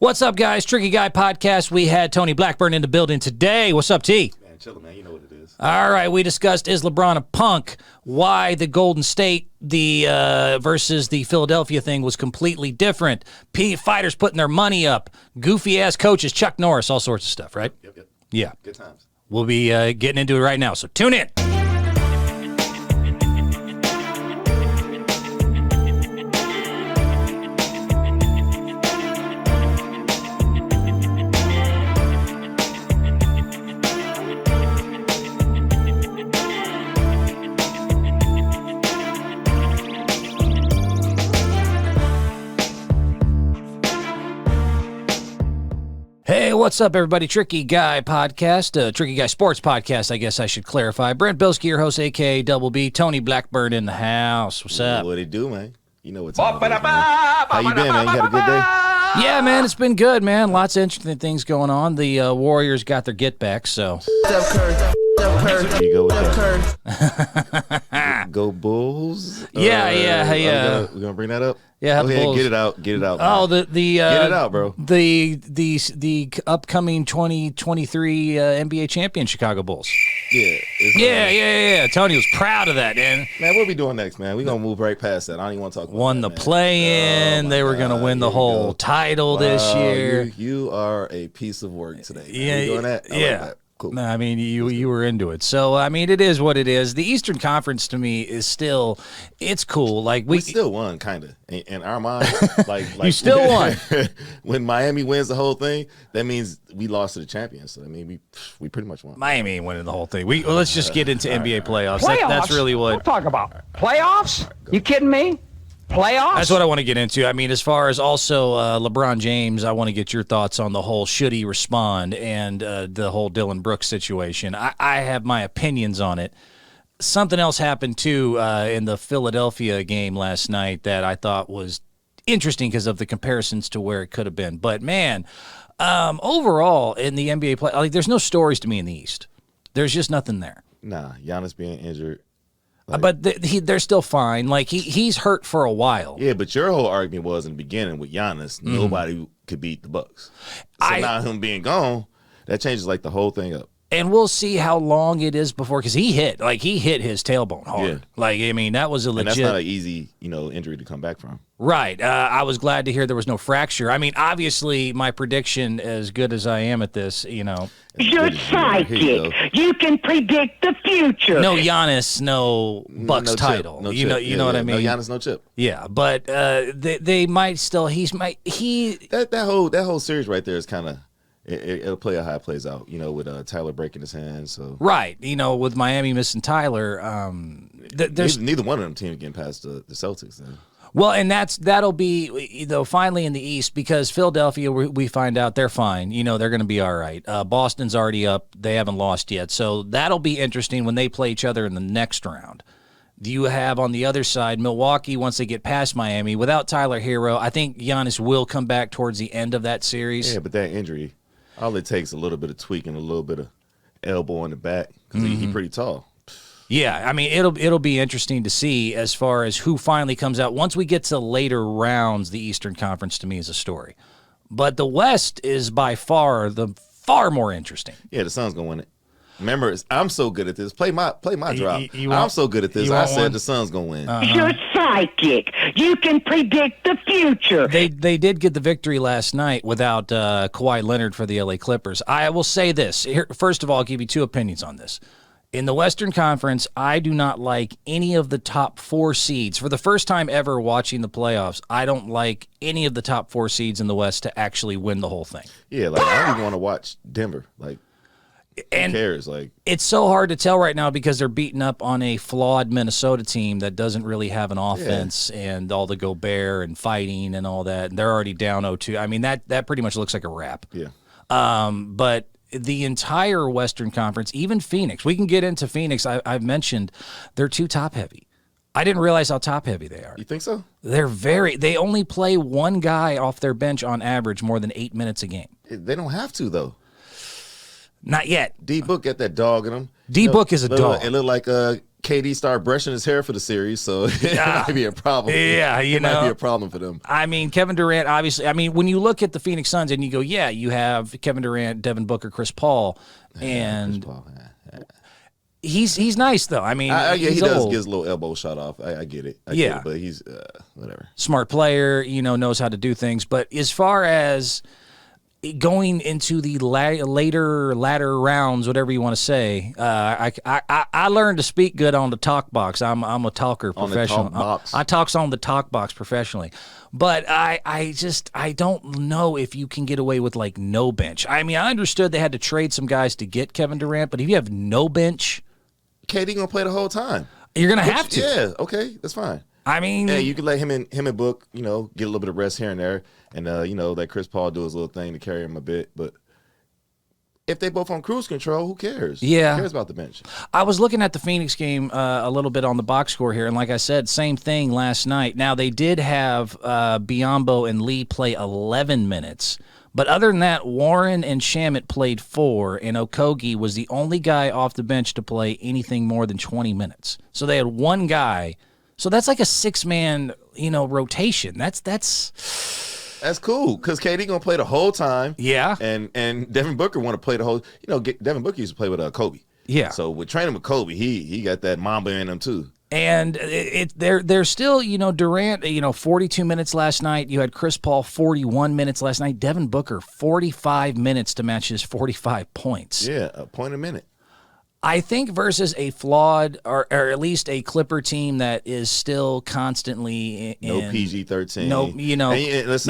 What's up, guys? Tricky Guy Podcast. We had Tony Blackburn in the building today. What's up, T? Man, chillin', man. You know what it is. All right, we discussed is LeBron a punk, why the Golden State versus the Philadelphia thing was completely different, fighters putting their money up, goofy-ass coaches, Chuck Norris, all sorts of stuff, right? Yep. Yeah. Good times. We'll be getting into it right now, so tune in. Hey, what's up, everybody? Tricky Guy Podcast, Tricky Guy Sports Podcast, I guess I should clarify. Brent Bilski, your host, a.k.a. Double B. Tony Blackburn in the house. What's up? What it do, man? You know what's up. How you been, man? You had a good day? Yeah, man, it's been good, man. Lots of interesting things going on. The Warriors got their get back, so. Steph Curry. There you go with that. Go Bulls? Yeah. We're gonna bring that up? Yeah, go ahead, Bulls. get it out. Oh, man. Get it out, bro. The upcoming 2023 NBA champion Chicago Bulls. Yeah. Tony was proud of that, man. Man, what we doing next, man? We're gonna move right past that. I don't even want to talk about Won that, the man. play-in. They were gonna win the whole title this year. You are a piece of work today. Man. Yeah, we doing that? I like that. Cool. No, I mean, you were into it. So, I mean, it is what it is. The Eastern Conference, to me, is still, it's cool. Like we still won, kind of, in our mind. Like you still won. When Miami wins the whole thing, that means we lost to the champions. So, I mean, we pretty much won. Miami ain't winning the whole thing. Let's just get into NBA playoffs. Playoffs? That's really what. What talk about playoffs? You kidding me? Playoffs? That's what I want to get into. I mean, as far as also LeBron James, I want to get your thoughts on the whole should he respond and the whole Dylan Brooks situation. I have my opinions on it. Something else happened, too, in the Philadelphia game last night that I thought was interesting because of the comparisons to where it could have been. But, man, overall in the NBA play, like, there's no stories to me in the East. There's just nothing there. Nah, Giannis being injured. But they're still fine. Like, he's hurt for a while. Yeah, but your whole argument was in the beginning with Giannis, nobody could beat the Bucks. So now him being gone, that changes like the whole thing up. And we'll see how long it is before, because he hit his tailbone hard. Yeah. Like, I mean, that was a legit. And that's not an easy, injury to come back from. Right. I was glad to hear there was no fracture. I mean, obviously, my prediction, as good as I am at this, You're psychic. You can predict the future. No Giannis, no Bucks no title. No you chip. know what I mean? No Giannis, no chip. Yeah, but they might still. That whole series right there is kind of. It'll play how it plays out, with Tyler breaking his hand. So right, with Miami missing Tyler, there's neither one of them teams getting past the Celtics. Then. Well, and that'll be finally in the East, because Philadelphia, we find out they're fine. They're going to be all right. Boston's already up; they haven't lost yet, so that'll be interesting when they play each other in the next round. Do you have on the other side Milwaukee once they get past Miami without Tyler Hero? I think Giannis will come back towards the end of that series. Yeah, but that injury. All it takes is a little bit of tweaking, a little bit of elbow in the back, because he's pretty tall. Yeah, I mean, it'll be interesting to see as far as who finally comes out. Once we get to later rounds, the Eastern Conference to me is a story. But the West is by far more interesting. Yeah, the Suns going to win it. Remember, I'm so good at this. Play my drop. You I'm so good at this. I said the Suns going to win. You're psychic. You can predict the future. They did get the victory last night without Kawhi Leonard for the LA Clippers. I will say this. Here, first of all, I'll give you two opinions on this. In the Western Conference, I do not like any of the top 4 seeds. For the first time ever watching the playoffs, I don't like any of the top 4 seeds in the West to actually win the whole thing. Yeah, like I don't even want to watch Denver. Like, who cares? Like, it's so hard to tell right now because they're beating up on a flawed Minnesota team that doesn't really have an offense and all the Gobert and fighting and all that. And they're already down 0-2. I mean, that pretty much looks like a wrap. Yeah. But the entire Western Conference, even Phoenix, we can get into Phoenix. I've mentioned they're too top-heavy. I didn't realize how top-heavy they are. You think so? They only play one guy off their bench on average more than 8 minutes a game. They don't have to, though. Not yet. D-Book got that dog in him. D-Book is a dog. It looked like KD started brushing his hair for the series, so it might be a problem. Yeah, it might be a problem for them. I mean, Kevin Durant, obviously. I mean, when you look at the Phoenix Suns and you go, yeah, you have Kevin Durant, Devin Booker, Chris Paul, and he's nice though. I mean, he does get his little elbow shot off. I get it. I get it, but he's whatever. Smart player, knows how to do things. But as far as going into the latter rounds, whatever you want to say, I learned to speak good on the talk box. I'm a talker professional. I talks on the talk box professionally, but I don't know if you can get away with like no bench. I mean, I understood they had to trade some guys to get Kevin Durant, but if you have no bench, KD gonna play the whole time. You're gonna have to. Yeah, okay, that's fine. I mean, yeah, you can let him and Book, get a little bit of rest here and there, and let Chris Paul do his little thing to carry him a bit. But if they both on cruise control, who cares? Yeah, who cares about the bench? I was looking at the Phoenix game a little bit on the box score here, and like I said, same thing last night. Now they did have Biyombo and Lee play 11 minutes. But other than that, Warren and Shamet played 4, and Okogie was the only guy off the bench to play anything more than 20 minutes. So they had one guy. So that's like a 6-man, rotation. That's cool because KD gonna play the whole time. Yeah, and Devin Booker want to play the whole. Devin Booker used to play with Kobe. Yeah. So with training with Kobe, he got that Mamba in him too. And they're still, Durant, 42 minutes last night. You had Chris Paul 41 minutes last night. Devin Booker 45 minutes to match his 45 points. Yeah, a point a minute. I think versus a flawed or at least a Clipper team that is still constantly no PG-13. No, no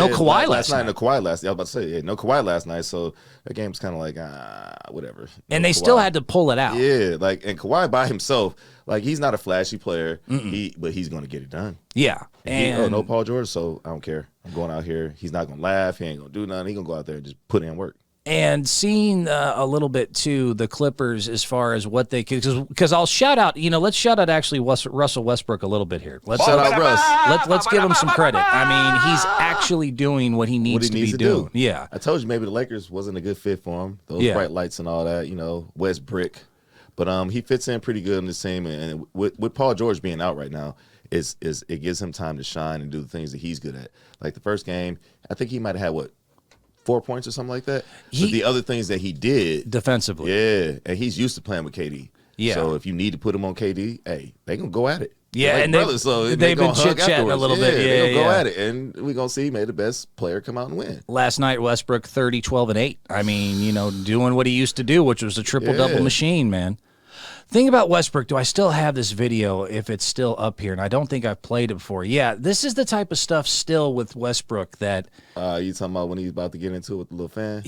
Kawhi last night. No Kawhi last night. I was about to say, no Kawhi last night. So that game's kind of like, whatever. And they still had to pull it out. Yeah, and Kawhi by himself, he's not a flashy player, but he's going to get it done. Yeah. And no Paul George, so I don't care. I'm going out here. He's not going to laugh. He ain't going to do nothing. He's going to go out there and just put in work. And seeing a little bit, too, the Clippers as far as what they could, because I'll shout out, let's shout out actually Russell Westbrook a little bit here. Let's shout out Russ. Let's give him some credit. I mean, he's actually doing what he needs to be doing. Yeah. I told you maybe the Lakers wasn't a good fit for him. Those bright lights and all that, Westbrook. But he fits in pretty good in this team. And with Paul George being out right now, it gives him time to shine and do the things that he's good at. Like the first game, I think he might have had, 4 points or something like that. But the other things that he did defensively, yeah, and he's used to playing with KD. Yeah. So if you need to put him on KD, hey, they gonna go at it. Yeah, and they've been chit-chatting a little bit. Yeah, they gonna go at it, and we're gonna see maybe the best player come out and win. Last night, Westbrook 30, 12, and 8. I mean, doing what he used to do, which was a triple-double machine, man. Thing about Westbrook, do I still have this video if it's still up here? And I don't think I've played it before. Yeah, this is the type of stuff still with Westbrook that... you talking about when he's about to get into it with the little fan?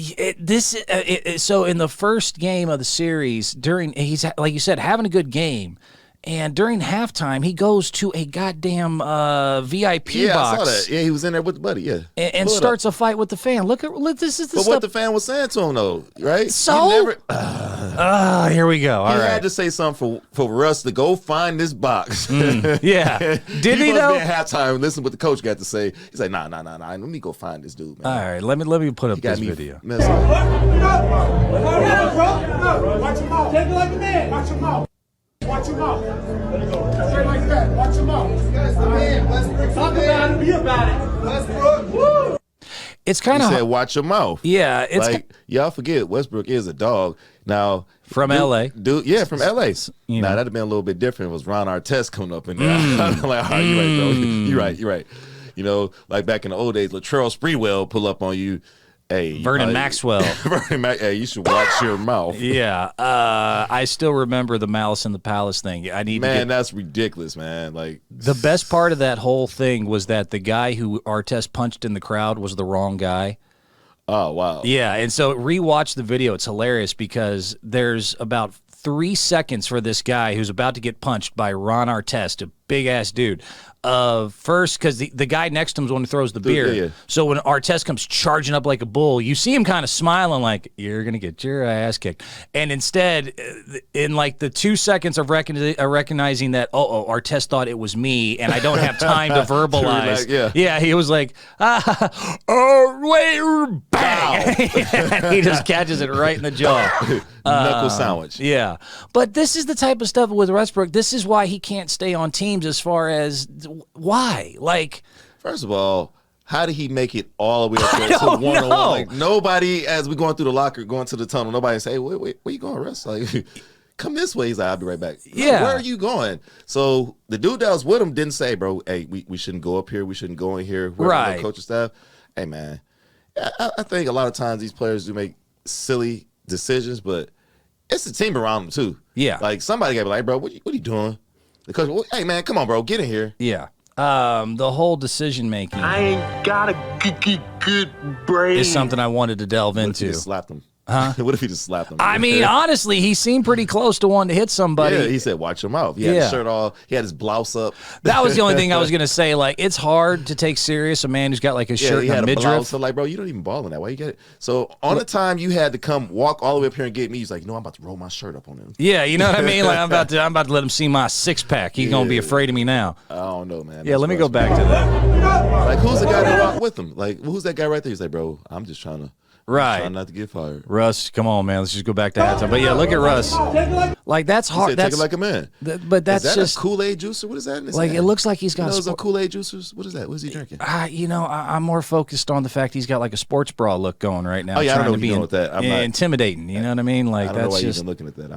So in the first game of the series, he's, like you said, having a good game. And during halftime, he goes to a goddamn VIP box. Yeah, I saw that. Yeah, he was in there with the buddy, yeah. And starts a fight with the fan. Look, this is the stuff. But what the fan was saying to him, though, right? So? Here we go. All right. He had to say something for Russ to go find this box. Yeah. Did he, though? At halftime, listen what the coach got to say. He's like, nah. Let me go find this dude, man. All right, let me put up this video. Watch your mouth. Take it like a man. Watch your mouth. Watch your mouth. Straight like that. Watch your mouth. That's the man. Westbrook. Talk about it. Be about it. Westbrook. Woo. It's kind of... He said, watch your mouth. Yeah. It's y'all forget, Westbrook is a dog. Now... From L.A. Yeah, from L.A. Now, that'd have been a little bit different. It was Ron Artest coming up in there. I'm like, oh, you're right, bro. You're right. Like back in the old days, Latrell Sprewell pull up on you. Hey, Vernon Maxwell. Hey, you should watch your mouth. Yeah. I still remember the Malice in the Palace thing. That's ridiculous, man. Like, the best part of that whole thing was that the guy who Artest punched in the crowd was the wrong guy. Oh, wow. Yeah, and so rewatch the video. It's hilarious because there's about 3 seconds for this guy who's about to get punched by Ron Artest, a big-ass dude. First, because the guy next to him is the one who throws the beer. Yeah. So when Artest comes charging up like a bull, you see him kind of smiling like, you're going to get your ass kicked. And instead, in like the 2 seconds of recognizing that, Artest thought it was me, and I don't have time to verbalize. Yeah, he was like, wait, bam! bang! He just catches it right in the jaw. Knuckle sandwich. Yeah. But this is the type of stuff with Westbrook. This is why he can't stay on teams as far as why. Like, first of all, how did he make it all the way up there to one-on-one? Like, nobody, as we going through the locker, going to the tunnel, nobody say, wait, where you going, Russ? Like, come this way. He's like, I'll be right back. Yeah. Like, where are you going? So the dude that was with him didn't say, bro, hey, we shouldn't go up here. We shouldn't go in here. We're the coaching staff. Hey, man, I think a lot of times these players do make silly decisions, but it's the team around them, too. Yeah. Like, somebody got to be like, bro, what are you doing? The coach, well, hey, man, come on, bro, get in here. Yeah. The whole decision making. I ain't got a good brain. Is something I wanted to delve into. What if he just slapped him? Huh? What if he just slapped him? I mean, honestly, he seemed pretty close to wanting to hit somebody. Yeah, he said, watch your mouth. He had his shirt off. He had his blouse up. That was the only thing I was going to say. Like, it's hard to take serious a man who's got like a shirt he and had a midriff. blouse. So like, bro, you don't even ball in that. Why you get it? So on the time you had to come walk all the way up here and get me, he's like, I'm about to roll my shirt up on him. Yeah, you know what I mean? Like, I'm about to let him see my six-pack. He's going to be afraid of me now. I don't know, man. Yeah, let me go back to that. Like, who's the guy that walked with him? Like, who's that guy right there? He's like, bro, I'm just trying not to get fired. Russ, come on, man. Let's just go back to halftime. But yeah, look at Russ. Like, that's hard. Take it like a man. But that's is that just a Kool-Aid juicer. What is that? Like, it looks like he's got those Kool-Aid juicers. What is that? What is he drinking? I'm more focused on the fact he's got like a sports bra look going right now. Oh yeah, I don't know to be with that. I'm not intimidating. You know what I mean? Like, I don't know that's why just you're even looking at that.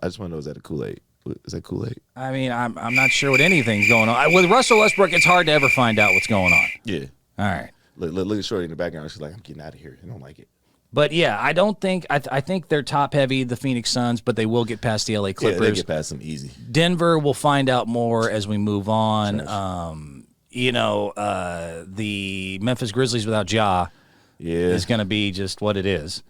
I just want to know, is that a Kool-Aid? Is that Kool-Aid? I mean, I'm not sure what anything's going on. With Russell Westbrook, it's hard to ever find out what's going on. Yeah. All right. Look at Shorty in the background. She's like, I'm getting out of here. I don't like it. But yeah, I don't think I think they're top heavy, the Phoenix Suns, but they will get past the LA Clippers. Yeah, they get past them easy. Denver, we'll find out more as we move on. The Memphis Grizzlies without Ja is going to be just what it is.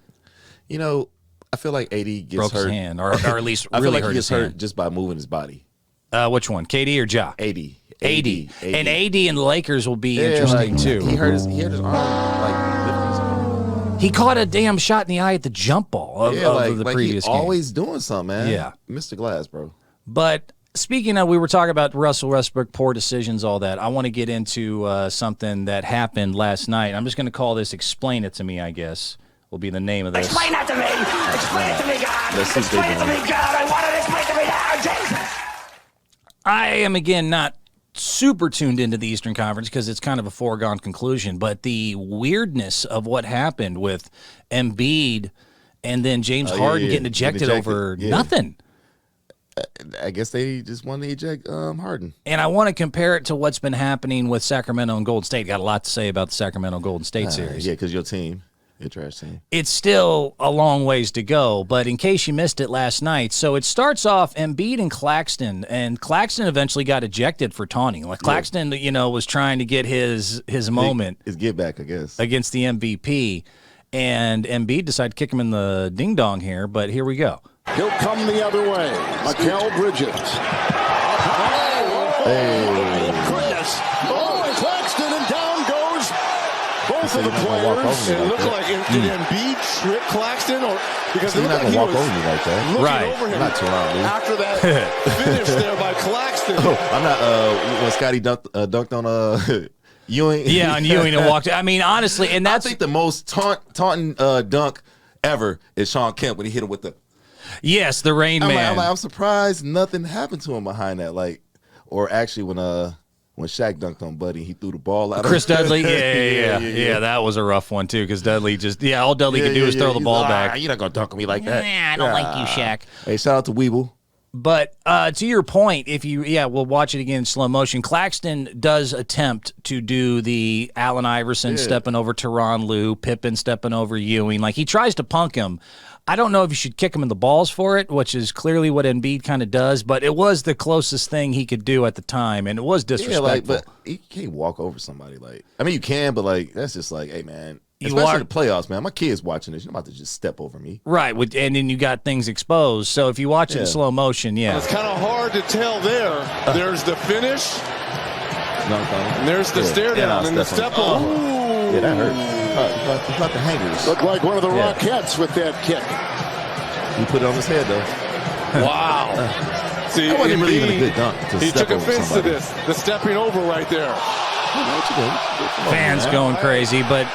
You know, I feel like AD gets broke hurt. his hand, or at least I really feel like hurt he gets his hurt hand. just by moving his body. Which one, KD or Ja? AD. And AD and the Lakers will be interesting too. He hurt his arm, like lifting his arm. He caught a damn shot in the eye at the jump ball of the previous game. Always doing something, man. Yeah. Mr. Glass, bro. But speaking of, we were talking about Russell Westbrook, poor decisions, all that. I want to get into something that happened last night. I'm just going to call this Explain It to Me, I guess, will be the name of this. Explain that to me! Explain it to me, God! Explain it to me, God! I want it explained to me now, Jesus! I am, again, not super tuned into the Eastern Conference because it's kind of a foregone conclusion, but the weirdness of what happened with Embiid and then James Harden getting ejected over nothing. I guess they just wanted to eject Harden. And I want to compare it to what's been happening with Sacramento and Golden State. Got a lot to say about the Sacramento Golden State series. Yeah, because your team. Your trash team. It's still a long ways to go, but in case you missed it last night, so it starts off Embiid and Claxton eventually got ejected for taunting. Like Claxton, was trying to get his moment. His get back, I guess. Against the MVP, and Embiid decided to kick him in the ding-dong here, but here we go. He'll come the other way. Mikal Bridges. Goodness. And Claxton, and down goes both of the players. It looked like did Embiid trip Claxton, or because you're not gonna walk over me like that, right? Over him not too long, dude. after that finish there by Claxton. I'm not. When Scotty dunked on Ewing. Yeah, on Ewing and walked. I mean, honestly, and that's I think the most taunting dunk ever is Sean Kemp when he hit him with the. Yes, the Rain Man. I'm surprised nothing happened to him behind that. Or actually when Shaq dunked on Buddy, he threw the ball out. Chris Dudley, yeah, that was a rough one too, because Dudley all Dudley could do was throw the ball back. You're not gonna dunk on me like that. Nah, I don't like you, Shaq. Hey, shout out to Weeble. But to your point, we'll watch it again in slow motion. Claxton does attempt to do the Allen Iverson stepping over Tyronn Lue, Pippen stepping over Ewing. Like, he tries to punk him. I don't know if you should kick him in the balls for it, which is clearly what Embiid kind of does, but it was the closest thing he could do at the time, and it was disrespectful. Yeah, but you can't walk over somebody. You can, but that's just hey, man. Especially in the playoffs, man. My kid's watching this. You're not about to just step over me. Right, and then you got things exposed. So if you watch it in slow motion, It's kind of hard to tell there. There's the finish, and there's the stare down and the step over. Yeah, that hurt. He caught the hangers. Looked like one of the Rockettes with that kick. He put it on his head, though. Wow. See, that wasn't really even a good dunk. He took offense to this. The stepping over right there. Fans going crazy, but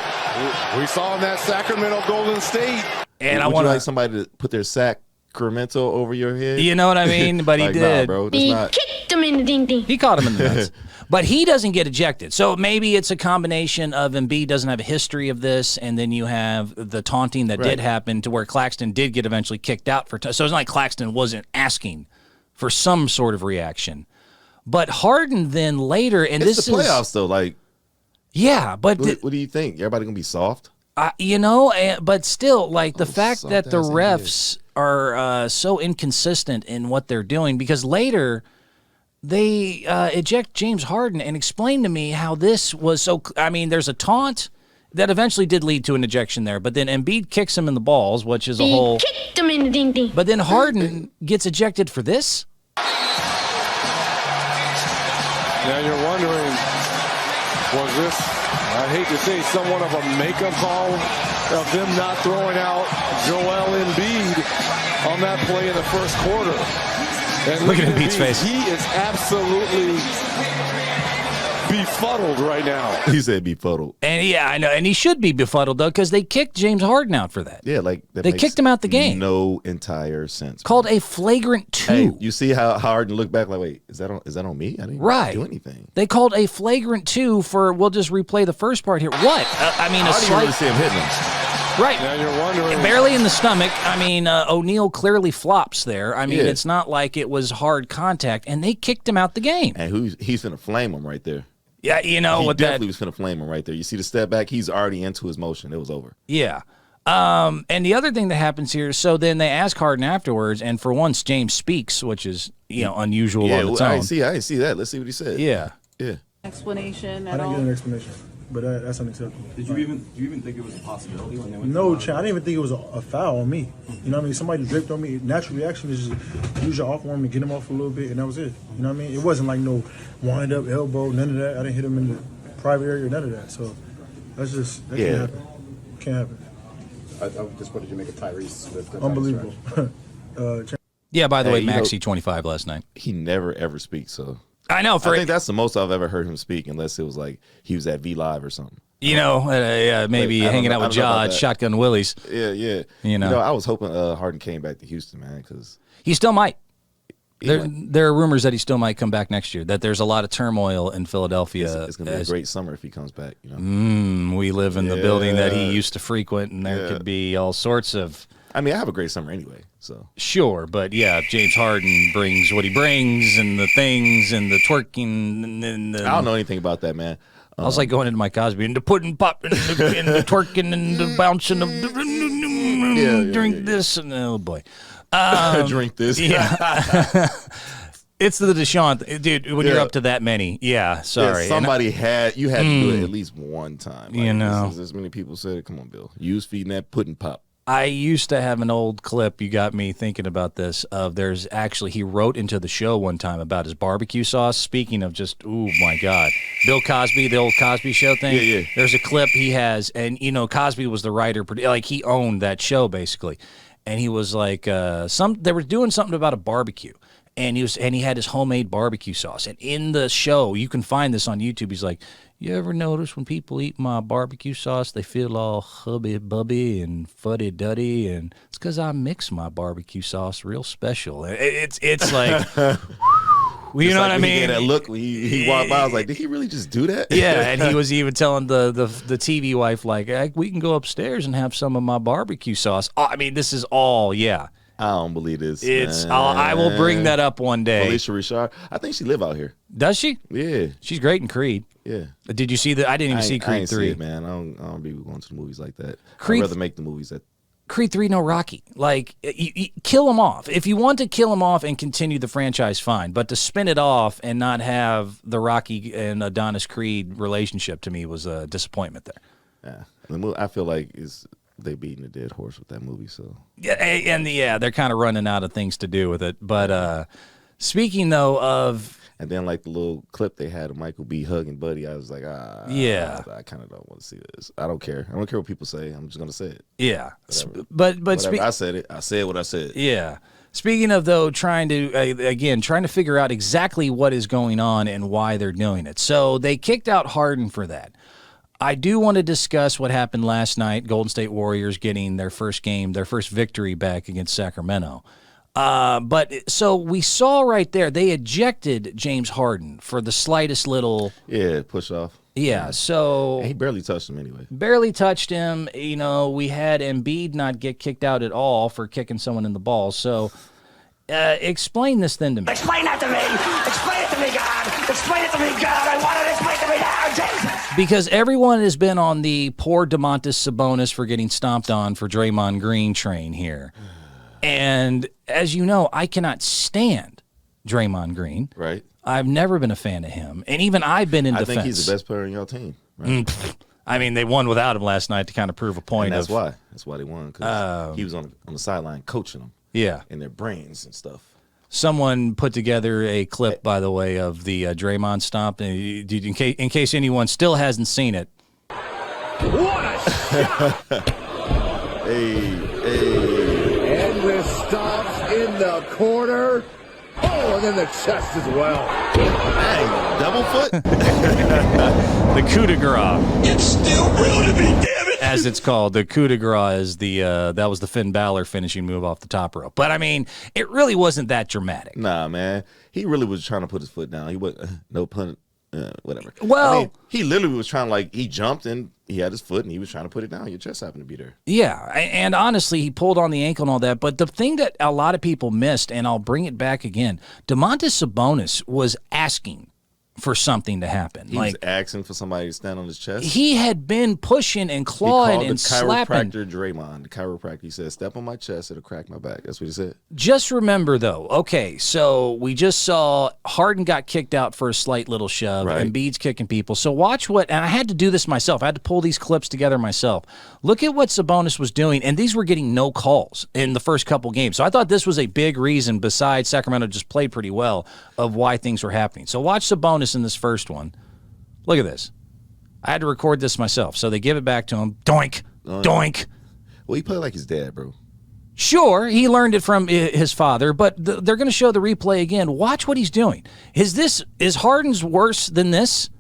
We saw in that Sacramento Golden State. And I want like somebody to put their Sacramento over your head. You know what I mean? But he like, did. Nah, bro, Kicked him in the ding ding. He caught him in the nuts. But he doesn't get ejected. So maybe it's a combination of Embiid doesn't have a history of this, and then you have the taunting that did happen to where Claxton did get eventually kicked out for. So it's not like Claxton wasn't asking for some sort of reaction. But Harden then later, and it's this the playoffs though, like. Yeah, but what do you think? Everybody gonna be soft? But still, like the fact that the refs are so inconsistent in what they're doing, because later they eject James Harden and explain to me how this was so. I mean, there's a taunt that eventually did lead to an ejection there, but then Embiid kicks him in the balls, which is a whole. Kicked him in the ding ding. But then Harden gets ejected for this. Now you're wondering, was this, I hate to say, somewhat of a makeup call of them not throwing out Joel Embiid on that play in the first quarter? And look at Embiid's face. He is absolutely befuddled right now. He said befuddled. And yeah, I know. And he should be befuddled, though, because they kicked James Harden out for that. Yeah, like they kicked him out the game. No entire sense. Called a flagrant 2. Hey, you see how Harden looked back like, wait, is that on me? I didn't do anything. They called a flagrant 2 for, we'll just replay the first part here. What? I mean, I didn't really see him hitting him. Right. Now you're wondering. Barely in the stomach. I mean, O'Neal clearly flops there. I mean, it's not like it was hard contact, and they kicked him out the game. And he's going to flame him right there. Yeah, you know he what definitely was going to flame him right there. You see the step back, he's already into his motion. It was over. Yeah. And the other thing that happens here, so then they ask Harden afterwards, and for once James speaks, which is unusual on its own. I didn't see that. Let's see what he said. Yeah. Explanation. I didn't get an explanation, but that's unacceptable. Did you even think it was a possibility when they went? No, I didn't even think it was a foul on me. You know what I mean? Somebody draped on me. Natural reaction is just use your off arm and get him off a little bit, and that was it. You know what I mean? It wasn't like no wind up elbow, none of that. I didn't hit him in the private area, none of that. So that can't happen. Can't happen. I just wanted you to make a Tyrese. Unbelievable. Yeah. By the way, Maxey 25 last night. He never ever speaks. So I know. I think that's the most I've ever heard him speak, unless it was like he was at V Live or something. Maybe hanging out with Jodge, Shotgun Willies. Yeah. I was hoping Harden came back to Houston, man, because he still might. There are rumors that he still might come back next year. That there's a lot of turmoil in Philadelphia. It's going to be a great summer if he comes back. We live in the building that he used to frequent, and there could be all sorts of. I mean, I have a great summer anyway, so. Sure, but yeah, James Harden brings what he brings, and the things, and the twerking, and the. I don't know anything about that, man. I was like going into my Cosby and the pudding pop and the twerking and the bouncing of the drink this and oh boy. Drink this. Yeah. It's the Deshaun, dude. When you're up to that many, sorry. Somebody had to do it at least one time. Like, as many people said, come on, Bill. You was feeding that pudding pop. I used to have an old clip, you got me thinking about this, of he wrote into the show one time about his barbecue sauce. Speaking of just, oh my God. Bill Cosby, the old Cosby Show thing. Yeah. There's a clip he has, and Cosby was the writer, like he owned that show basically. And he was like, they were doing something about a barbecue. And he had his homemade barbecue sauce. And in the show, you can find this on YouTube, he's like, you ever notice when people eat my barbecue sauce, they feel all hubby-bubby and fuddy-duddy? And it's because I mix my barbecue sauce real special. It's like, well, you know what I mean? He gave that look when he walked by. I was like, did he really just do that? Yeah, and he was even telling the TV wife, like, hey, we can go upstairs and have some of my barbecue sauce. I mean, this is all, I don't believe this. I will bring that up one day. Alicia Richard. I think she live out here. Does she? Yeah. She's great in Creed. Yeah. Did you see that? I didn't even see Creed 3. See it, man. I don't be going to the movies like that. Creed, I'd rather make the movies that. Creed 3, no Rocky. Like, you kill him off. If you want to kill him off and continue the franchise, fine. But to spin it off and not have the Rocky and Adonis Creed relationship, to me, was a disappointment there. Yeah. I feel like they beating a dead horse with that movie. So yeah, and they're kind of running out of things to do with it. But speaking though of, and then like the little clip they had of Michael B. hugging Buddy, I was like, I kind of don't want to see this. I don't care. I don't care what people say. I'm just gonna say it. Yeah, but I said it. I said what I said. Yeah. Speaking of though, trying to figure out exactly what is going on and why they're doing it. So they kicked out Harden for that. I do want to discuss what happened last night. Golden State Warriors getting their first victory back against Sacramento. But so we saw right there, they ejected James Harden for the slightest little push off. Yeah, so he barely touched him anyway. Barely touched him. You know, we had Embiid not get kicked out at all for kicking someone in the balls. So explain this then to me. Explain that to me. Explain it to me, God. Explain it to me, God. I want it explained to me now, Jesus. Because everyone has been on the poor Domantas Sabonis for getting stomped on for Draymond Green train here. And as you know, I cannot stand Draymond Green. Right. I've never been a fan of him. And even I've been in defense. I think he's the best player on your team. Right? I mean, they won without him last night to kind of prove a point. And that's why. That's why they won, because he was on the sideline coaching them. Yeah. In their brains and stuff. Someone put together a clip, by the way, of the Draymond Stomp. In case anyone still hasn't seen it. What a shot! Hey. Endless stomps in the corner. Oh, and then the chest as well. Dang, double foot? The coup de grace. It's still real to me, damn it. As it's called. The coup de grace is that was the Finn Balor finishing move off the top rope. But, I mean, it really wasn't that dramatic. Nah, man. He really was trying to put his foot down. He wasn't, no pun, whatever. Well, I mean, he literally was trying to, he jumped and he had his foot and he was trying to put it down. Your chest happened to be there. Yeah, and honestly, he pulled on the ankle and all that. But the thing that a lot of people missed, and I'll bring it back again, Domantas Sabonis was asking for something to happen. He was asking for somebody to stand on his chest. He had been pushing and clawing and slapping. The chiropractor Draymond, the chiropractor, he said, "Step on my chest, it'll crack my back." That's what he said. Just remember, though, okay, so we just saw Harden got kicked out for a slight little shove, and Embiid's kicking people. So watch what, and I had to do this myself. I had to pull these clips together myself. Look at what Sabonis was doing, and these were getting no calls in the first couple games. So I thought this was a big reason, besides Sacramento just played pretty well, of why things were happening. So watch Sabonis in this first one. Look at this. I had to record this myself. So they give it back to him. Doink. Doink. Well, he played like his dad, bro. Sure, he learned it from his father, but they're going to show the replay again. Watch what he's doing. Is Harden's worse than this?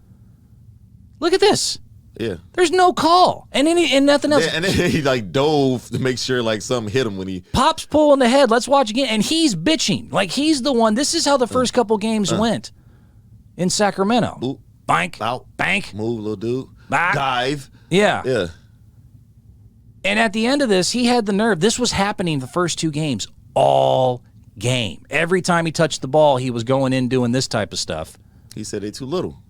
Look at this. Yeah. There's no call. And nothing else. And then he dove to make sure something hit him when he pops pull in the head. Let's watch again. And he's bitching. He's the one. This is how the first couple games went in Sacramento. Oop. Bank. Out. Bank. Move, little dude. Back. Dive. Yeah. Yeah. And at the end of this, he had the nerve. This was happening the first two games all game. Every time he touched the ball, he was going in doing this type of stuff. He said they're too little.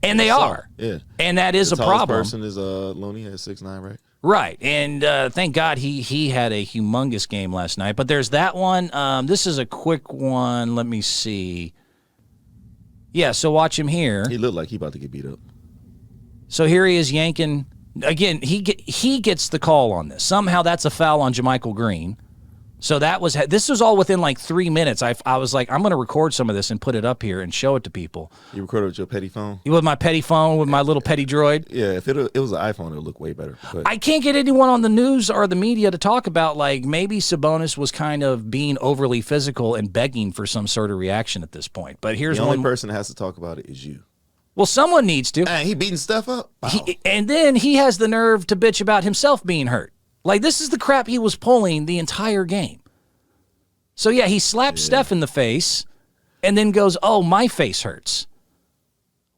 And they are. Yeah. And that is a problem. The person is Looney at 6'9", right? Right. And thank God he had a humongous game last night. But there's that one. This is a quick one. Let me see. Yeah, so watch him here. He looked like he about to get beat up. So here he is yanking. Again, he gets the call on this. Somehow that's a foul on JaMychal Green. So this was all within 3 minutes. I was like, I'm going to record some of this and put it up here and show it to people. You recorded with your petty phone? With my petty phone, with my little petty droid? Yeah, if it was an iPhone, it would look way better. But I can't get anyone on the news or the media to talk about, maybe Sabonis was kind of being overly physical and begging for some sort of reaction at this point. But here's the only person that has to talk about it is you. Well, someone needs to. And he beating Steph up? Wow. And then he has the nerve to bitch about himself being hurt. This is the crap he was pulling the entire game. So, yeah, he slapped Steph in the face and then goes, "Oh, my face hurts."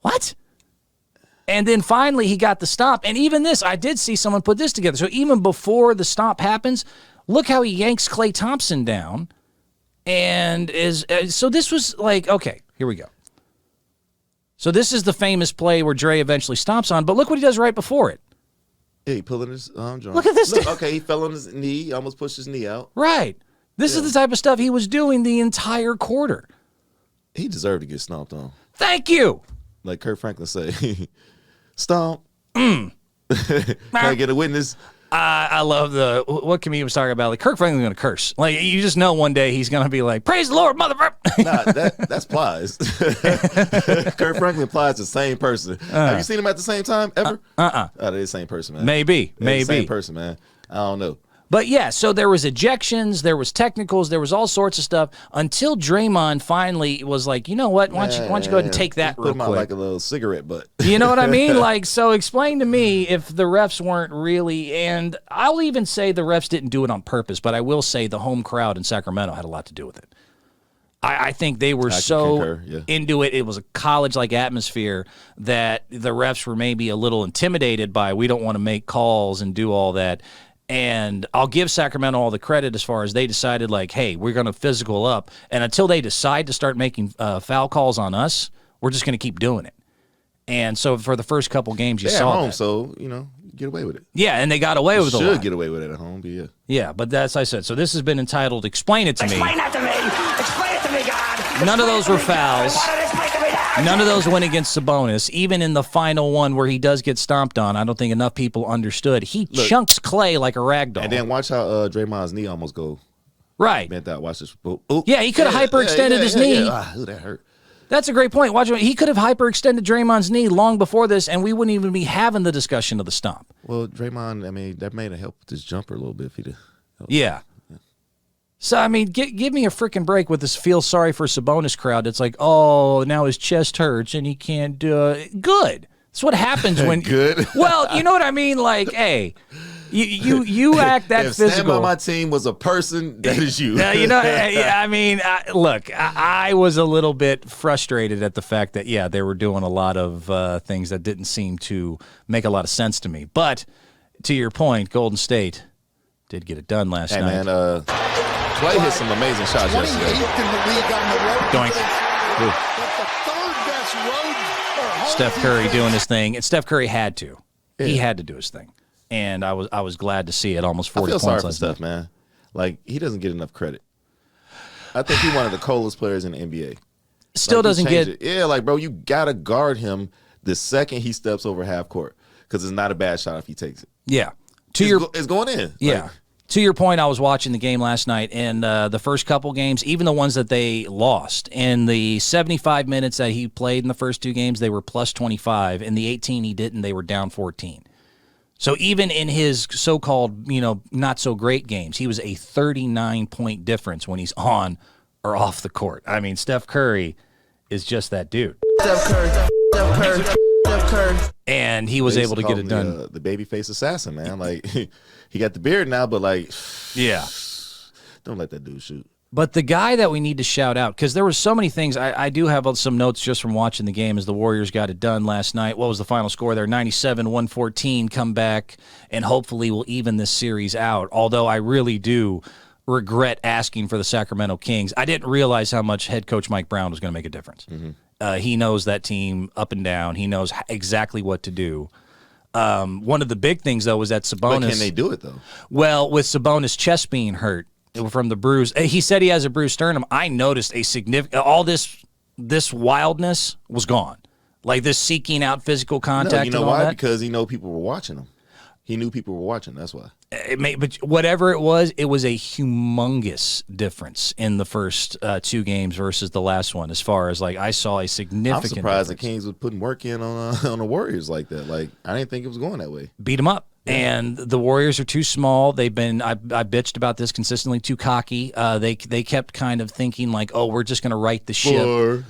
What? And then finally he got the stop. And even this, I did see someone put this together. So even before the stop happens, look how he yanks Klay Thompson down. And so this was okay, here we go. So this is the famous play where Dre eventually stomps on, but look what he does right before it. Yeah, he pulling his arm joint. Look at this. Okay, he fell on his knee. He almost pushed his knee out. Right. This is the type of stuff he was doing the entire quarter. He deserved to get stomped on. Thank you. Like Kurt Franklin say, stomp. Can I get a witness? I love what comedian was talking about. Kirk Franklin's going to curse. You just know one day he's going to be like, "Praise the Lord, motherfucker." Nah, that's Plies. Kurt Franklin Plies the same person. Have you seen them at the same time ever? Oh, they're the same person, man. Maybe. The same person, man. I don't know. But yeah, so there was ejections, there was technicals, there was all sorts of stuff until Draymond finally was like, you know what? Why don't you go ahead and take that real quick? Put him out like a little cigarette butt. You know what I mean? Like, so explain to me if the refs weren't really, and I'll even say the refs didn't do it on purpose, but I will say the home crowd in Sacramento had a lot to do with it. I think they were into it. It was a college-like atmosphere that the refs were maybe a little intimidated by. We don't want to make calls and do all that. And I'll give Sacramento all the credit as far as they decided, like, hey, we're going to physical up. And until they decide to start making foul calls on us, we're just going to keep doing it. And so for the first couple games, you saw home, that. So, get away with it. Yeah, and they got away with it. Should get away with it at home, but yeah. Yeah, but that's, I said. So this has been entitled Explain It to Me. Explain that to me. Explain it to me, God. None of those were fouls. None of those went against Sabonis. Even in the final one where he does get stomped on, I don't think enough people understood. He chunks Clay like a rag doll. And then watch how Draymond's knee almost go. Right. Bent out. Watch this. Yeah, he could have hyperextended his knee. That hurt. That's a great point. Watch him. He could have hyperextended Draymond's knee long before this, and we wouldn't even be having the discussion of the stomp. Well, Draymond, I mean, that may have helped with his jumper a little bit if he'd Yeah. So, I mean, give me a freaking break with this feel sorry for Sabonis crowd. It's like, oh, now his chest hurts and he can't do it. Good. That's what happens when. Good. Well, you know what I mean? Like, hey, you act that if physical. Sam on my team was a person, that is you. I mean, look, I was a little bit frustrated at the fact that, yeah, they were doing a lot of things that didn't seem to make a lot of sense to me. But to your point, Golden State did get it done last night. Hey, man, Clay hit some amazing shots yesterday. 28th in the league on the road. Doink. But the third best road. Steph Curry doing his thing, and Steph Curry had to. Yeah. He had to do his thing, and I was glad to see it. Almost 40 points. I feel sorry for Steph, man. Like, he doesn't get enough credit. I think he's one of the coldest players in the NBA. Still doesn't get it. Yeah, like, bro, you gotta guard him the second he steps over half court because it's not a bad shot if he takes it. Yeah, it's going in. Yeah. Like, to your point, I was watching the game last night, and the first couple games, even the ones that they lost, in the 75 minutes that he played in the first two games, they were plus 25. In the 18 he didn't, they were down 14. So even in his so-called, not so great games, he was a 39-point difference when he's on or off the court. I mean, Steph Curry is just that dude. Steph Curry. And he was able to get it done. The babyface assassin, man. Like, he got the beard now, but like, yeah, don't let that dude shoot. But the guy that we need to shout out, because there were so many things, I do have some notes just from watching the game as the Warriors got it done last night. What was the final score there? 97-114, come back, and hopefully we'll even this series out. Although I really do regret asking for the Sacramento Kings. I didn't realize how much head coach Mike Brown was going to make a difference. Mm-hmm. He knows that team up and down. He knows exactly what to do. One of the big things, though, was that Sabonis... But can they do it, though? Well, with Sabonis' chest being hurt from the bruise, he said he has a bruised sternum. I noticed a significant... All this wildness was gone. Like this seeking out physical contact. No, you know and all why? that. Because he know people were watching him. He knew people were watching. That's why. But whatever it was a humongous difference in the first two games versus the last one. As far as like, I saw a significant. I'm surprised difference. The Kings was putting work in on the Warriors like that. Like, I didn't think it was going that way. Beat them up. Yeah. And the Warriors are too small. They've been, I bitched about this consistently, too cocky. They kept kind of thinking like, oh, we're just going to right the ship.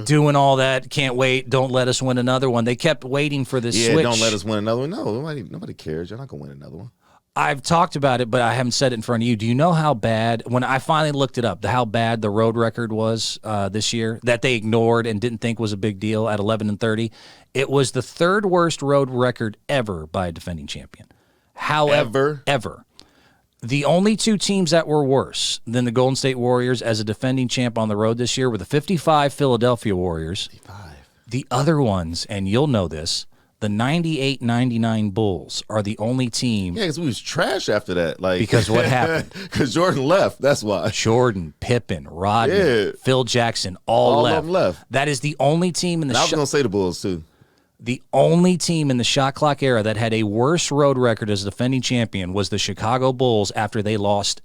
Doing all that, can't wait, don't let us win another one. They kept waiting for this switch. Yeah, don't let us win another one. No, nobody cares. You're not going to win another one. I've talked about it, but I haven't said it in front of you. Do you know how bad, when I finally looked it up, how bad the road record was this year that they ignored and didn't think was a big deal at 11-30? It was the third worst road record ever by a defending champion. However, ever. The only two teams that were worse than the Golden State Warriors as a defending champ on the road this year were the 55 Philadelphia Warriors. 55. The other ones, and you'll know this, the 98-99 Bulls are the only team. Yeah, because we was trash after that. Like, because what happened? Because Jordan left. That's why. Jordan, Pippen, Rodman, Phil Jackson, all left. Of them left. That is the only team in the. I was going to say the Bulls too. The only team in the shot clock era that had a worse road record as a defending champion was the Chicago Bulls after they lost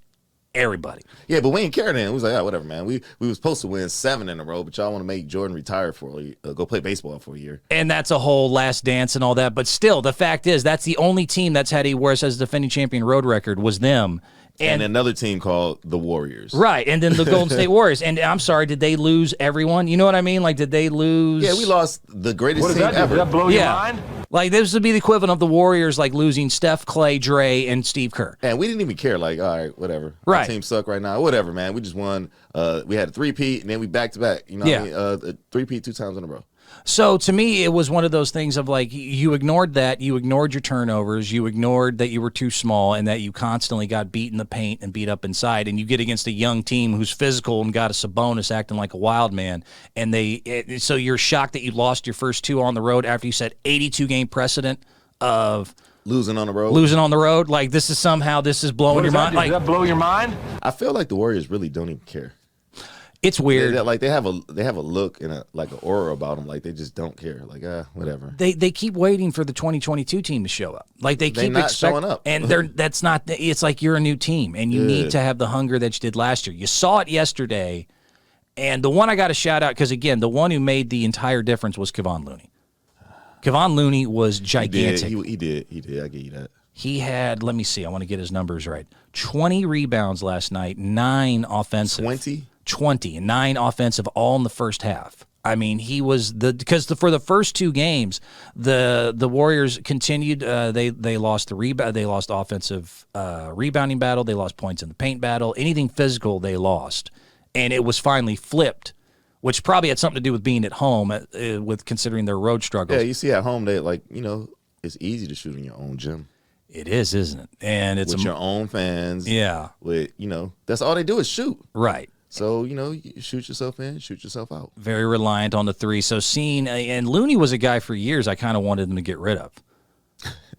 Everybody. Yeah, but we ain't care then. We was like, whatever, man. We was supposed to win 7 in a row, but y'all want to make Jordan retire for go play baseball for a year. And that's a whole last dance and all that. But still, the fact is, that's the only team that's had where it says defending champion road record was them. And another team called the Warriors. Right, and then the Golden State Warriors. And I'm sorry, did they lose everyone? You know what I mean? Like, did they lose? Yeah, we lost the greatest team ever. Did that blow your mind? Like, this would be the equivalent of the Warriors, like, losing Steph, Clay, Dre, and Steve Kerr. And we didn't even care. Like, all right, whatever. Right. Our team suck right now. Whatever, man. We just won. We had a 3-peat, and then we back-to-back. You know what I mean? A 3-peat 2 times in a row. So to me, it was one of those things of like, you ignored that, you ignored your turnovers, you ignored that you were too small and that you constantly got beat in the paint and beat up inside, and you get against a young team who's physical and got a Sabonis acting like a wild man, and so you're shocked that you lost your first 2 on the road after you set 82-game precedent of losing on the road. Like, this is blowing your mind. Did that blow your mind? I feel like the Warriors really don't even care. It's weird. They have a look and an aura about them. Like, they just don't care. Like, whatever. They keep waiting for the 2022 team to show up. Like, they keep not showing up. And that's not. It's like you're a new team, and you need to have the hunger that you did last year. You saw it yesterday, and the one I got to shout out, because again, the one who made the entire difference was Kevon Looney. Kevon Looney was gigantic. He did. I give you that. He had, let me see, I want to get his numbers right. 20 rebounds last night, 9 offensive. 20 and 9 offensive, all in the first half. I mean, he was for the first 2 games, the Warriors continued. They lost the rebound. They lost offensive rebounding battle. They lost points in the paint battle. Anything physical, they lost, and it was finally flipped, which probably had something to do with being at home, with considering their road struggles. Yeah, you see at home, it's easy to shoot in your own gym. It is, isn't it? And it's with your own fans. Yeah. With that's all they do is shoot. Right. So, you shoot yourself in, shoot yourself out. Very reliant on the 3. So and Looney was a guy for years I kind of wanted him to get rid of.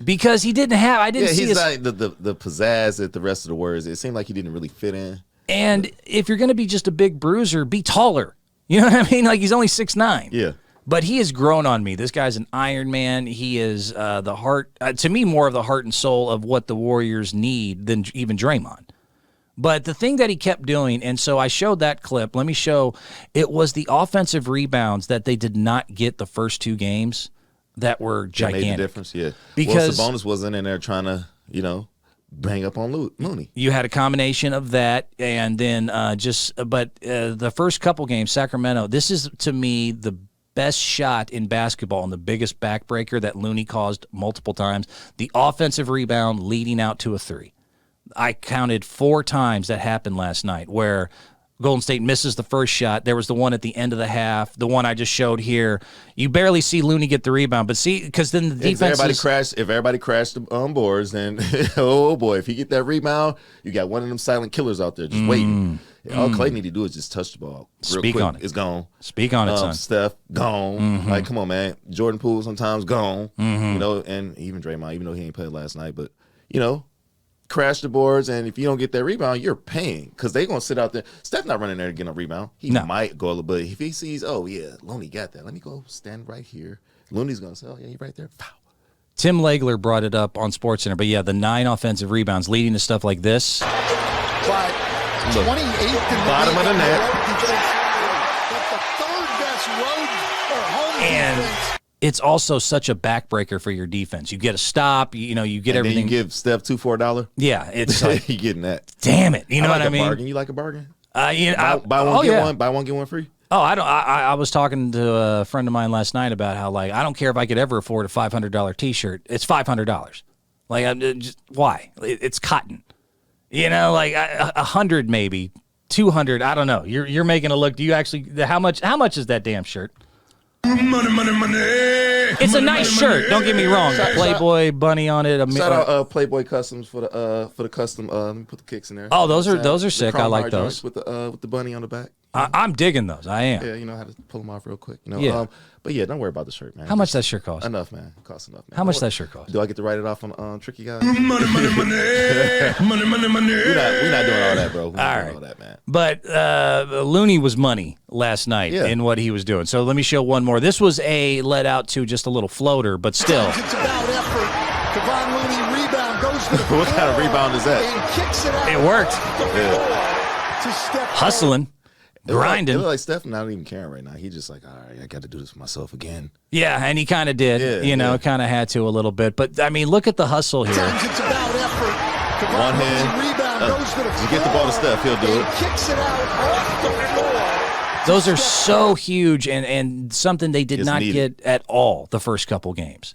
Because he didn't have, I didn't see he's like the pizzazz that the rest of the words. It seemed like he didn't really fit in. And if you're going to be just a big bruiser, be taller. You know what I mean? Like, he's only 6'9". Yeah. But he has grown on me. This guy's an Iron Man. He is the heart, to me, more of the heart and soul of what the Warriors need than even Draymond. But the thing that he kept doing, and so I showed that clip. Let me show. It was the offensive rebounds that they did not get the first 2 games that were gigantic. That made the difference, yeah. Because Sabonis wasn't in there trying to, bang up on Looney. You had a combination of that, and then the first couple games, Sacramento, this is, to me, the best shot in basketball and the biggest backbreaker that Looney caused multiple times. The offensive rebound leading out to a 3. I counted 4 times that happened last night where Golden State misses the first shot. There was the one at the end of the half, the one I just showed here. You barely see Looney get the rebound, but see, because then the defense if everybody crashed the boards, then oh boy, if you get that rebound, you got one of them silent killers out there just waiting. All Clay need to do is just touch the ball. Speak quick. on it. It's gone. Speak on it, son. Steph, gone. Like, come on, man. Jordan Poole sometimes gone. And even Draymond, even though he ain't played last night, but crash the boards, and if you don't get that rebound, you're paying because they're going to sit out there. Steph not running there to get a rebound. He might go a little bit. If he sees, oh, yeah, Looney got that. Let me go stand right here. Looney's going to say, oh, yeah, you're right there. Foul. Tim Legler brought it up on SportsCenter, but yeah, the 9 offensive rebounds leading to stuff like this. But 28th in bottom of the net. That's the 3rd best road or home defense. It's also such a backbreaker for your defense. You get a stop, you get everything. Then you give Steph 2 for $1. Yeah, it's like you getting that. Damn it, you know what I mean? Bargain. You like a bargain? Buy one get one free. Oh, I don't. I was talking to a friend of mine last night about how I don't care if I could ever afford a $500 T-shirt. It's $500. Like, I'm just why? It's cotton. Like 100 maybe, 200. I don't know. You're making a look. Do you actually? How much is that damn shirt? Money. It's a nice shirt. Don't get me wrong. Playboy bunny on it. Shout out Playboy Customs for the custom. Let me put the kicks in there. Oh, those are sick. I like those with the bunny on the back. I'm digging those. I am. Yeah, you know how to pull them off real quick. Yeah. But yeah, don't worry about the shirt, man. How much that shirt cost? Enough, man. It costs enough, man. How much that shirt cost? Do I get to write it off on Tricky Guys? Money. We're not doing all that, bro. All right. All that, man. But Looney was money last night in what he was doing. So let me show one more. This was let out to just a little floater, but still. It's about effort. Kevon Looney rebound goes What kind of rebound is that? It worked. Hustling. Grinding. It looked like Steph not even caring right now. He just like, all right, I got to do this for myself again. Yeah, and he kind of did. Kind of had to a little bit. But, I mean, look at the hustle here. It's about effort. One hand. You get the ball to Steph, he'll do it. Kicks it out off the floor. Those are so huge and something they did not get at all the first couple games.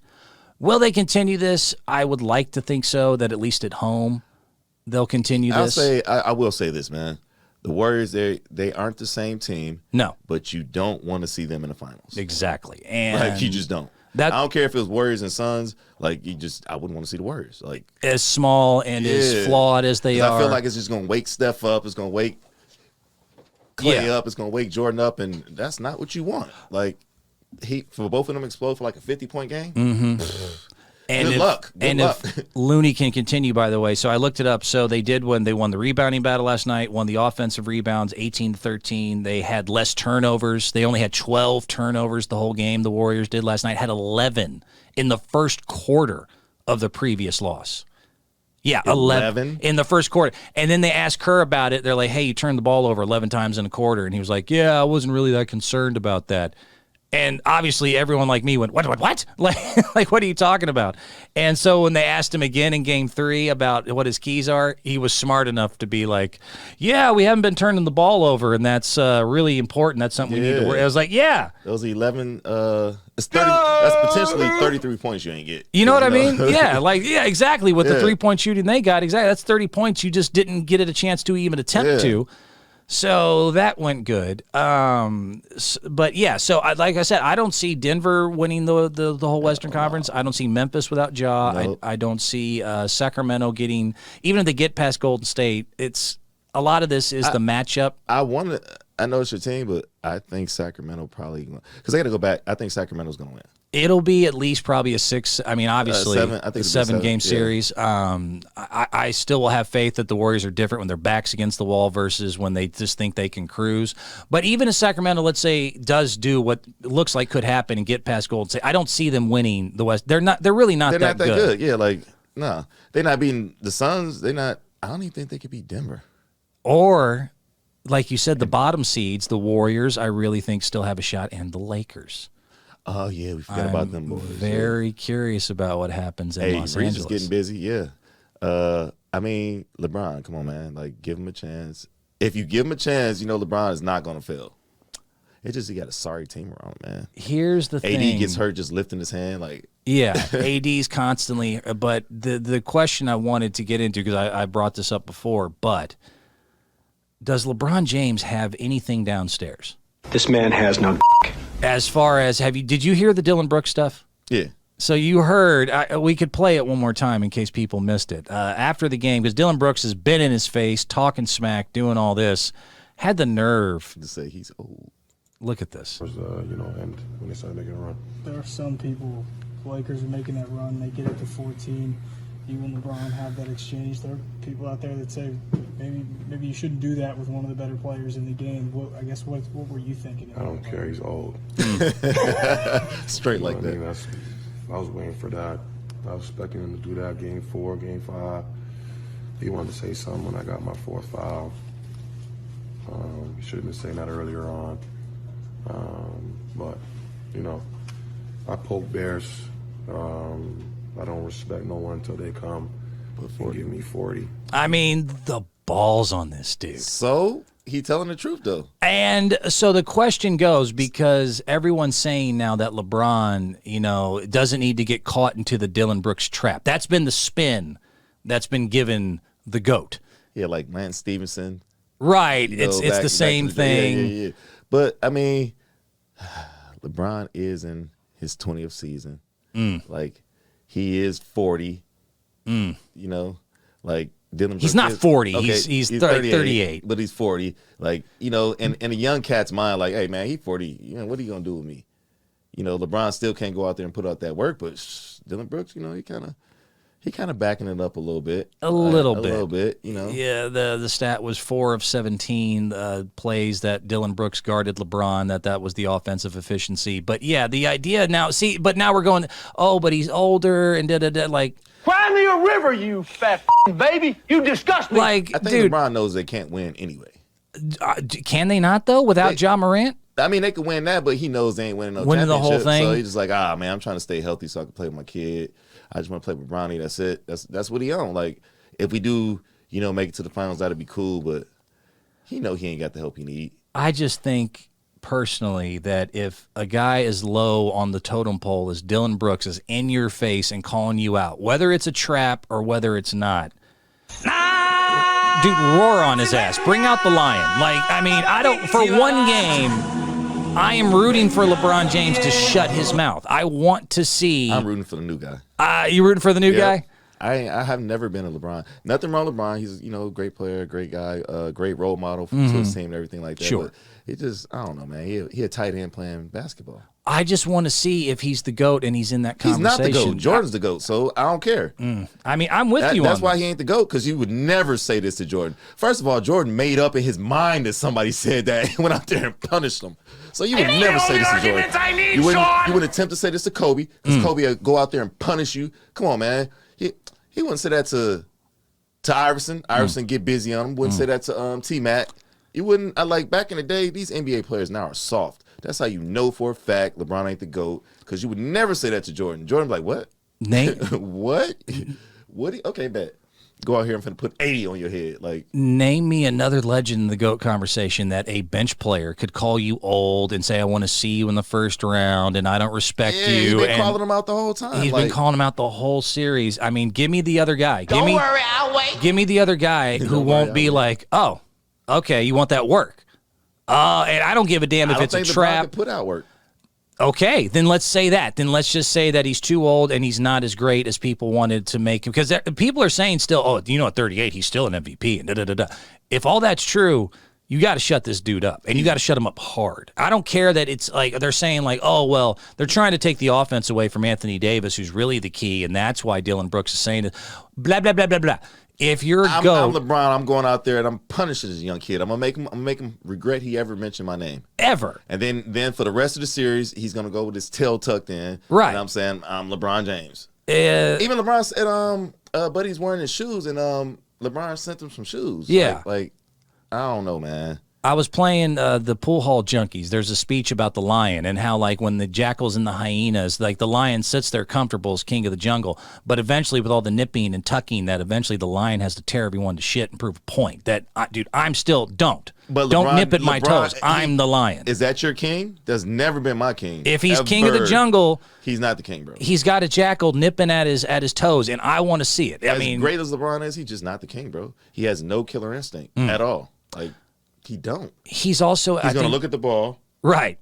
Will they continue this? I would like to think so, that at least at home they'll continue this. I will say this, man. The Warriors, they aren't the same team. No. But you don't want to see them in the finals. Exactly. And like, you just don't. I don't care if it was Warriors and Suns. Like, I wouldn't want to see the Warriors. Like, as small and as flawed as they are. I feel like it's just going to wake Steph up. It's going to wake Clay up. It's going to wake Jordan up. And that's not what you want. Like, for both of them explode for like a 50-point game. Mm-hmm. And Good luck. If Looney can continue, by the way. So I looked it up. So they did when they won the rebounding battle last night, won the offensive rebounds 18-13. They had less turnovers. They only had 12 turnovers the whole game. The Warriors did last night. Had 11 in the first quarter of the previous loss. Yeah, 11 in the first quarter. And then they asked Kerr about it. They're like, hey, you turned the ball over 11 times in a quarter. And he was like, yeah, I wasn't really that concerned about that. And obviously everyone like me went, what? Like, what are you talking about? And so when they asked him again in game 3 about what his keys are, he was smart enough to be like, yeah, we haven't been turning the ball over, and that's really important. That's something we need to worry. I was like, yeah. Those 11, it's 30, that's potentially 33 points you ain't get. You know what I mean? Yeah, exactly. With the 3-point shooting they got, exactly. That's 30 points you just didn't get it a chance to even attempt to. So that went good. But yeah, so like I said, I don't see Denver winning the whole Western Conference. I don't see Memphis without Ja. Nope. I don't see Sacramento getting, even if they get past Golden State, it's a lot of this is the matchup. I know it's your team, but I think Sacramento probably, because they got to go back. I think Sacramento's going to win. It'll be at least probably a 6. I mean, obviously, I think a 7-game series. I still will have faith that the Warriors are different when their back's against the wall versus when they just think they can cruise. But even if Sacramento, let's say, does do what looks like could happen and get past Golden State, I don't see them winning the West. They're really not that good. Yeah, no, they're not beating the Suns. They're not. I don't even think they could beat Denver. Or, like you said, the bottom seeds, the Warriors, I really think still have a shot, and the Lakers. Oh, yeah, we forgot about them boys. Very curious about what happens in Los Angeles. Is getting busy, yeah. I mean, LeBron, come on, man. Like, give him a chance. If you give him a chance, LeBron is not going to fail. It's just he got a sorry team around, man. Here's the thing. AD gets hurt just lifting his hand. Yeah, AD's constantly. But the question I wanted to get into, because I brought this up before, but does LeBron James have anything downstairs? This man has no As far as, did you hear the Dylan Brooks stuff? Yeah. So you heard, we could play it one more time in case people missed it. After the game, because Dylan Brooks has been in his face, talking smack, doing all this, had the nerve to say he's old. Look at this. And when they started making a run. There are some people, Lakers are making that run, they get it to 14. You and LeBron have that exchange. There are people out there that say maybe you shouldn't do that with one of the better players in the game. What were you thinking? I don't care. He's old. Straight like that. I was waiting for that. I was expecting him to do that game 4, game 5. He wanted to say something when I got my 4th foul. He should have been saying that earlier on. But I poke bears. I don't respect no one until they come and give me 40. I mean, the balls on this dude. So he telling the truth, though. And so the question goes, because everyone's saying now that LeBron, doesn't need to get caught into the Dylan Brooks trap. That's been the spin that's been given the GOAT. Yeah, like Lance Stevenson. Right. It's the same thing. Yeah. But, I mean, LeBron is in his 20th season. He is 40. Dylan Brooks. He's not 40. Okay, he's 38. But he's 40. In a young cat's mind, hey, man, he's 40. What are you going to do with me? LeBron still can't go out there and put out that work, but Dylan Brooks, he kind of backing it up a little bit. A little bit. Yeah, the stat was 4 of 17 plays that Dylan Brooks guarded LeBron, that was the offensive efficiency. But, yeah, the idea now, but now we're going, but he's older and da-da-da, Cry me a river, you fat baby. You disgust me. Like, I think dude, LeBron knows they can't win anyway. Can they not though without Ja Morant? I mean, they could win that, but he knows they ain't winning no Winning the championship. whole thing. So he's just like, man, I'm trying to stay healthy so I can play with my kid. I just want to play with Bronny. That's it. That's what he on. Like, if we do, make it to the finals, that'd be cool. But he ain't got the help he need. I just think personally that if a guy as low on the totem pole as Dylan Brooks is in your face and calling you out, whether it's a trap or whether it's not, dude, roar on his ass. Bring out the lion. Like, I mean, for one game, I am rooting for LeBron James to shut his mouth. I want to see. I'm rooting for the new guy. You rooting for the new guy? I have never been a LeBron. Nothing wrong with LeBron. He's a great player, great guy, great role model to his team and everything like that. Sure. But it just, I don't know, man. He a tight end playing basketball. I just want to see if he's the GOAT and he's in that conversation. He's not the GOAT. Jordan's the GOAT, so I don't care. I mean, I'm with you on That's why this. he ain't the GOAT, because you would never say this to Jordan. First of all, Jordan made up in his mind that somebody said that and went out there and punished him. So you would never say this to Jordan. You wouldn't attempt to say this to Kobe, because Kobe would go out there and punish you. Come on, man. He wouldn't say that to Iverson. Iverson get busy on him. Wouldn't say that to T-Mac. You wouldn't. Back in the day, these NBA players now are soft. That's how you know for a fact LeBron ain't the GOAT, because you would never say that to Jordan. Jordan be like, what? Nate, what? Okay, bet. Go out here, I'm finna put 80 on your head. Like, name me another legend in the GOAT conversation that a bench player could call you old and say, I want to see you in the first round and I don't respect you. He's been calling him out the whole time. He's been calling him out the whole series. I mean, give me the other guy. Don't worry, I'll wait. Give me the other guy who won't be like, oh, okay, you want that work. And I don't give a damn if it's a trap. LeBron could put out work. Okay, then let's say that. Then let's just say that he's too old and he's not as great as people wanted to make him. Because people are saying still, at 38, he's still an MVP. And da-da-da-da. If all that's true, you got to shut this dude up. And you got to shut him up hard. I don't care that it's like they're saying like, oh, well, they're trying to take the offense away from Anthony Davis, who's really the key. And that's why Dylan Brooks is saying it. Blah, blah, blah, blah, blah. If you're I'm GOAT, LeBron, I'm going out there and I'm punishing this young kid. I'm gonna make him regret he ever mentioned my name. Ever. And then for the rest of the series, he's gonna go with his tail tucked in. Right. And I'm saying I'm LeBron James. Even LeBron said Buddy's wearing his shoes and LeBron sent him some shoes. Yeah. Like I don't know, man. I was playing the Pool Hall Junkies. There's a speech about the lion and how, like, when the jackals and the hyenas, like, the lion sits there comfortable as king of the jungle, but eventually with all the nipping and tucking, that eventually the lion has to tear everyone to shit and prove a point. That, dude, I'm still, don't nip at my toes. I'm the lion. Is that your king? That's never been my king. If he's king of the jungle, he's not the king, bro. He's got a jackal nipping at his toes, and I want to see it. As great as LeBron is, he's just not the king, bro. He has no killer instinct at all. Like, he don't. He's also, he's going to look at the ball. Right.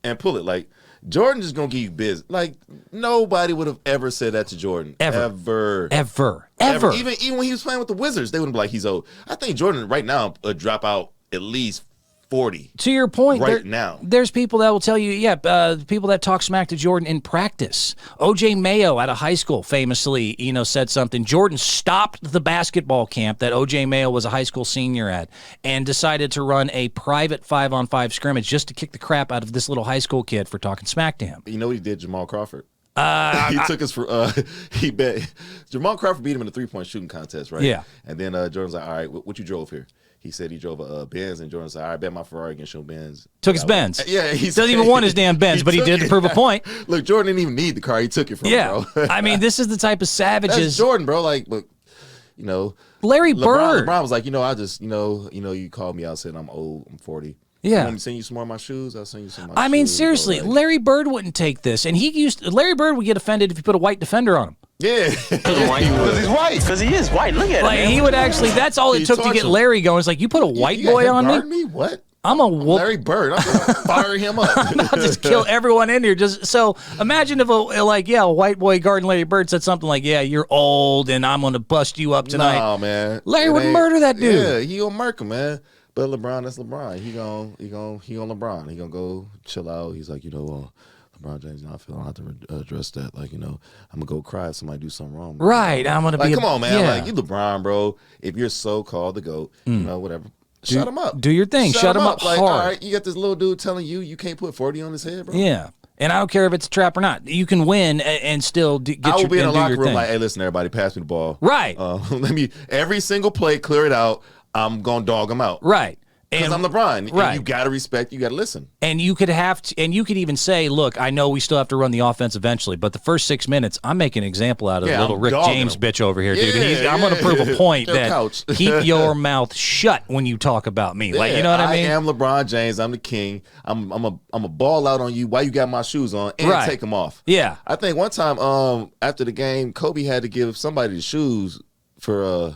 And pull it. Like, Jordan just going to give you business. Like, nobody would have ever said that to Jordan. Ever. Even when he was playing with the Wizards, they wouldn't be like, he's old. I think Jordan right now would drop out at least 40. To your point, now. There's people that will tell you, people that talk smack to Jordan in practice. O.J. Mayo out of high school famously, said something. Jordan stopped the basketball camp that O.J. Mayo was a high school senior at and decided to run a private 5-on-5 scrimmage just to kick the crap out of this little high school kid for talking smack to him. You know what he did, Jamal Crawford? He took us for he bet Jamal Crawford beat him in a 3-point shooting contest, right? Yeah. And then Jordan's like, all right, what you drove here? He said he drove a Benz, and Jordan said, all right, bet my Ferrari against your Benz. Took his Benz. Yeah. He doesn't even want his damn Benz, but he did to prove a point. Look, Jordan didn't even need the car. He took it from him, bro. I mean, this is the type of savages. That's Jordan, bro. Like, look, Larry Bird. LeBron was like, I just, you called me out saying I'm old, I'm 40. Yeah. You want me to send you some more of my shoes? I'll send you some of my shoes. I mean, seriously, bro. Larry Bird wouldn't take this. And Larry Bird would get offended if you put a white defender on him. Yeah. Because he's white. Because he is white. Look at him. He would actually, that's all it took to get Larry going. It's like, you put a white boy on me? What? I'm a whoop. Larry Bird. I'm going to fire him up. I'll just kill everyone in here. So imagine if a white boy guarding Larry Bird said something like, yeah, you're old and I'm going to bust you up tonight. No, man. Larry would murder that dude. Yeah, he going to murk him, man. But LeBron, that's LeBron. He on LeBron. He going to go chill out. He's like, LeBron James, I feel I don't have to address that. Like, I'm going to go cry if somebody do something wrong. Right. I'm going to be come on, man. Yeah. Like, you LeBron, bro. If you're so-called the GOAT, whatever. Shut him up. Do your thing. Shut him up like, hard. All right, you got this little dude telling you can't put 40 on his head, bro. Yeah. And I don't care if it's a trap or not. You can win and still get your, I will be in the locker room thing. like, hey, listen, everybody, pass me the ball. Right. Let me every single play, clear it out. I'm gonna dog them out. Right. Because I'm LeBron. Right. And you gotta respect. You gotta listen. And you could even say, look, I know we still have to run the offense eventually, but the first 6 minutes, I'm making an example out of the little Rick James bitch over here, dude. I'm going to prove a point that keep your mouth shut when you talk about me. Like, you know what I mean? I am LeBron James. I'm the king. I'm a ball out on you while you got my shoes on and take them off. Yeah. I think one time after the game, Kobe had to give somebody the shoes for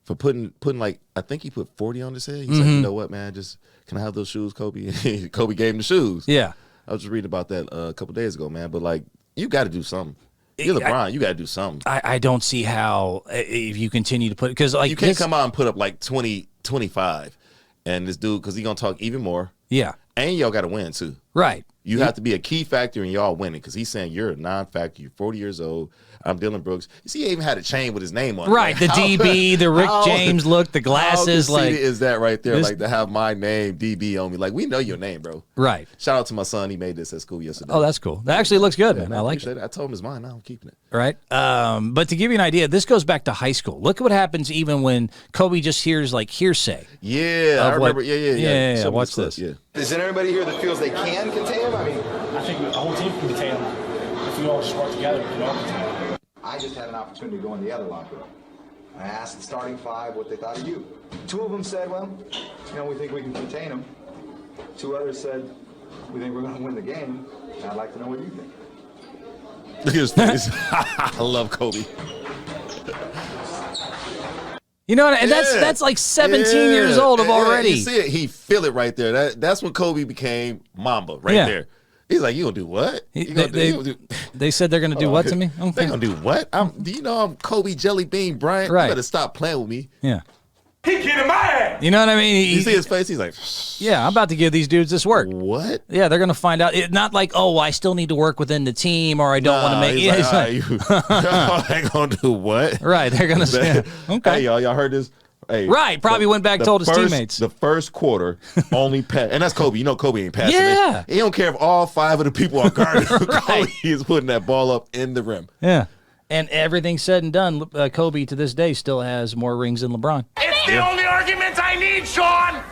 putting like, I think he put 40 on his head. He's like, you know what, man, just can I have those shoes, Kobe? Kobe gave him the shoes. Yeah. I was just reading about that a couple days ago, man. But like, you got to do something. You're LeBron. You got to do something. I don't see how if you continue to put it, because like you can't come out and put up like 20, 25, and this dude, because he's gonna talk even more. Yeah. And y'all got to win too. Right. You have to be a key factor in y'all winning, because he's saying you're a non-factor. You're 40 years old. I'm Dylan Brooks. You see, he even had a chain with his name on it. Right, like, the DB, the Rick James look, the glasses. How conceited is that right there? Like to have my name, DB, on me. Like, we know your name, bro. Right. Shout out to my son. He made this at school yesterday. Oh, that's cool. That actually looks good, man. I like it. I told him it's mine. Now I'm keeping it. Right. But to give you an idea, this goes back to high school. Look at what happens even when Kobe just hears like hearsay. Yeah, I remember. Yeah. Watch this. Yeah. Is there anybody here that feels they can contain him? I mean, I think the whole team can contain him. If we all just work together, we can all contain him. I just had an opportunity to go in the other locker room. I asked the starting five what they thought of you. Two of them said, well, we think we can contain him. Two others said, we think we're going to win the game. And I'd like to know what you think. Look at his face. I love Kobe. You know, and that's like 17 years old already. You see it, he feel it right there. That's when Kobe became Mamba right there. He's like, you gonna do what? They said they're gonna do what to me? They're gonna do what? Do you know I'm Kobe Jelly Bean Bryant? Right. You better stop playing with me. Yeah. He kidding my ass. You know what I mean? You see his face? He's like, yeah, I'm about to give these dudes this work. What? Yeah, they're going to find out. Not like, oh, I still need to work within the team, or I don't want to make it. They gonna do what? Right, they're going to say, okay. Hey, y'all heard this? Hey, right, probably went back and told his teammates. The first quarter only pass, and that's Kobe. You know Kobe ain't passing it. He don't care if all five of the people are guarding. Kobe is putting that ball up in the rim. Yeah. And everything said and done, Kobe to this day still has more rings than LeBron. It's the only argument I need, Sean.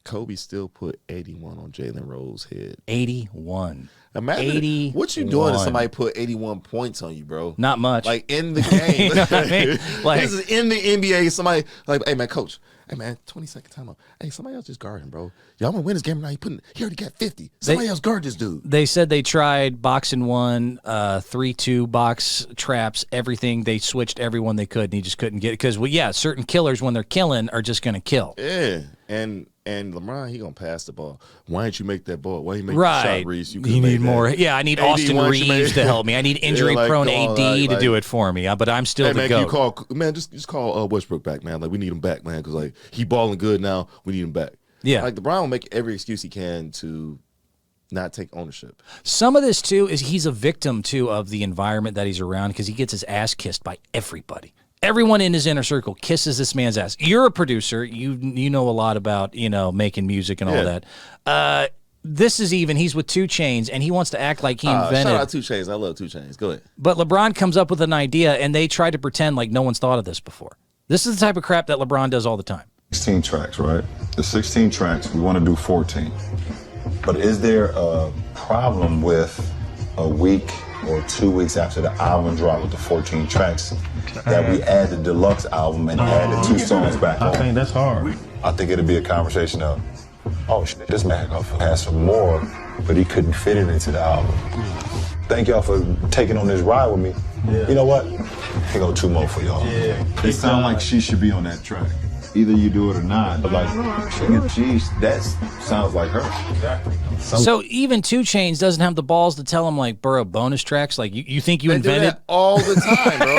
Kobe still put 81 on Jalen Rose's head. 81. Imagine 81. What you doing if somebody put 81 points on you, bro? Not much. Like in the game. You know what I mean? Like, this is in the NBA. Somebody like, hey man, coach. Hey man, 20-second timeout. Hey, somebody else just guard him, bro. Y'all want to win this game now? He already got 50. Somebody else guard this dude. They said they tried boxing 1, 3-2 box traps, everything. They switched everyone they could, and he just couldn't get it. Because, certain killers, when they're killing, are just going to kill. Yeah, and LeBron, he going to pass the ball. Why didn't you make that ball? Why didn't you make the shot, Reese? You need more. Yeah, I need Austin Reeves to help me. I need injury-prone AD to do it for me. But I'm still the GOAT. Just call Westbrook back, man. Like, we need him back, man, because, like, he balling good now. We need him back. Yeah. Like, LeBron will make every excuse he can to not take ownership. Some of this, too, is he's a victim, too, of the environment that he's around, because he gets his ass kissed by everybody. Everyone in his inner circle kisses this man's ass. You're a producer. You know a lot about, making music and all that. This is he's with 2 Chainz, and he wants to act like he invented. Shout out 2 Chainz. I love 2 Chainz. Go ahead. But LeBron comes up with an idea, and they try to pretend like no one's thought of this before. This is the type of crap that LeBron does all the time. 16 tracks, right? The 16 tracks, we want to do 14. But is there a problem with a week or 2 weeks after the album drop with the 14 tracks that we add the deluxe album and add the 2 songs back on? I think that's hard. I think it'll be a conversation of, oh shit, this man has some more, but he couldn't fit it into the album. Thank y'all for taking on this ride with me. Yeah. You know what? Here go 2 more for y'all. Yeah. It sounds like she should be on that track. Either you do it or not. But geez, that sounds like her. Exactly. So even 2 Chainz doesn't have the balls to tell him, like, bro, bonus tracks? Like, you think you invented? They do that all the time, bro.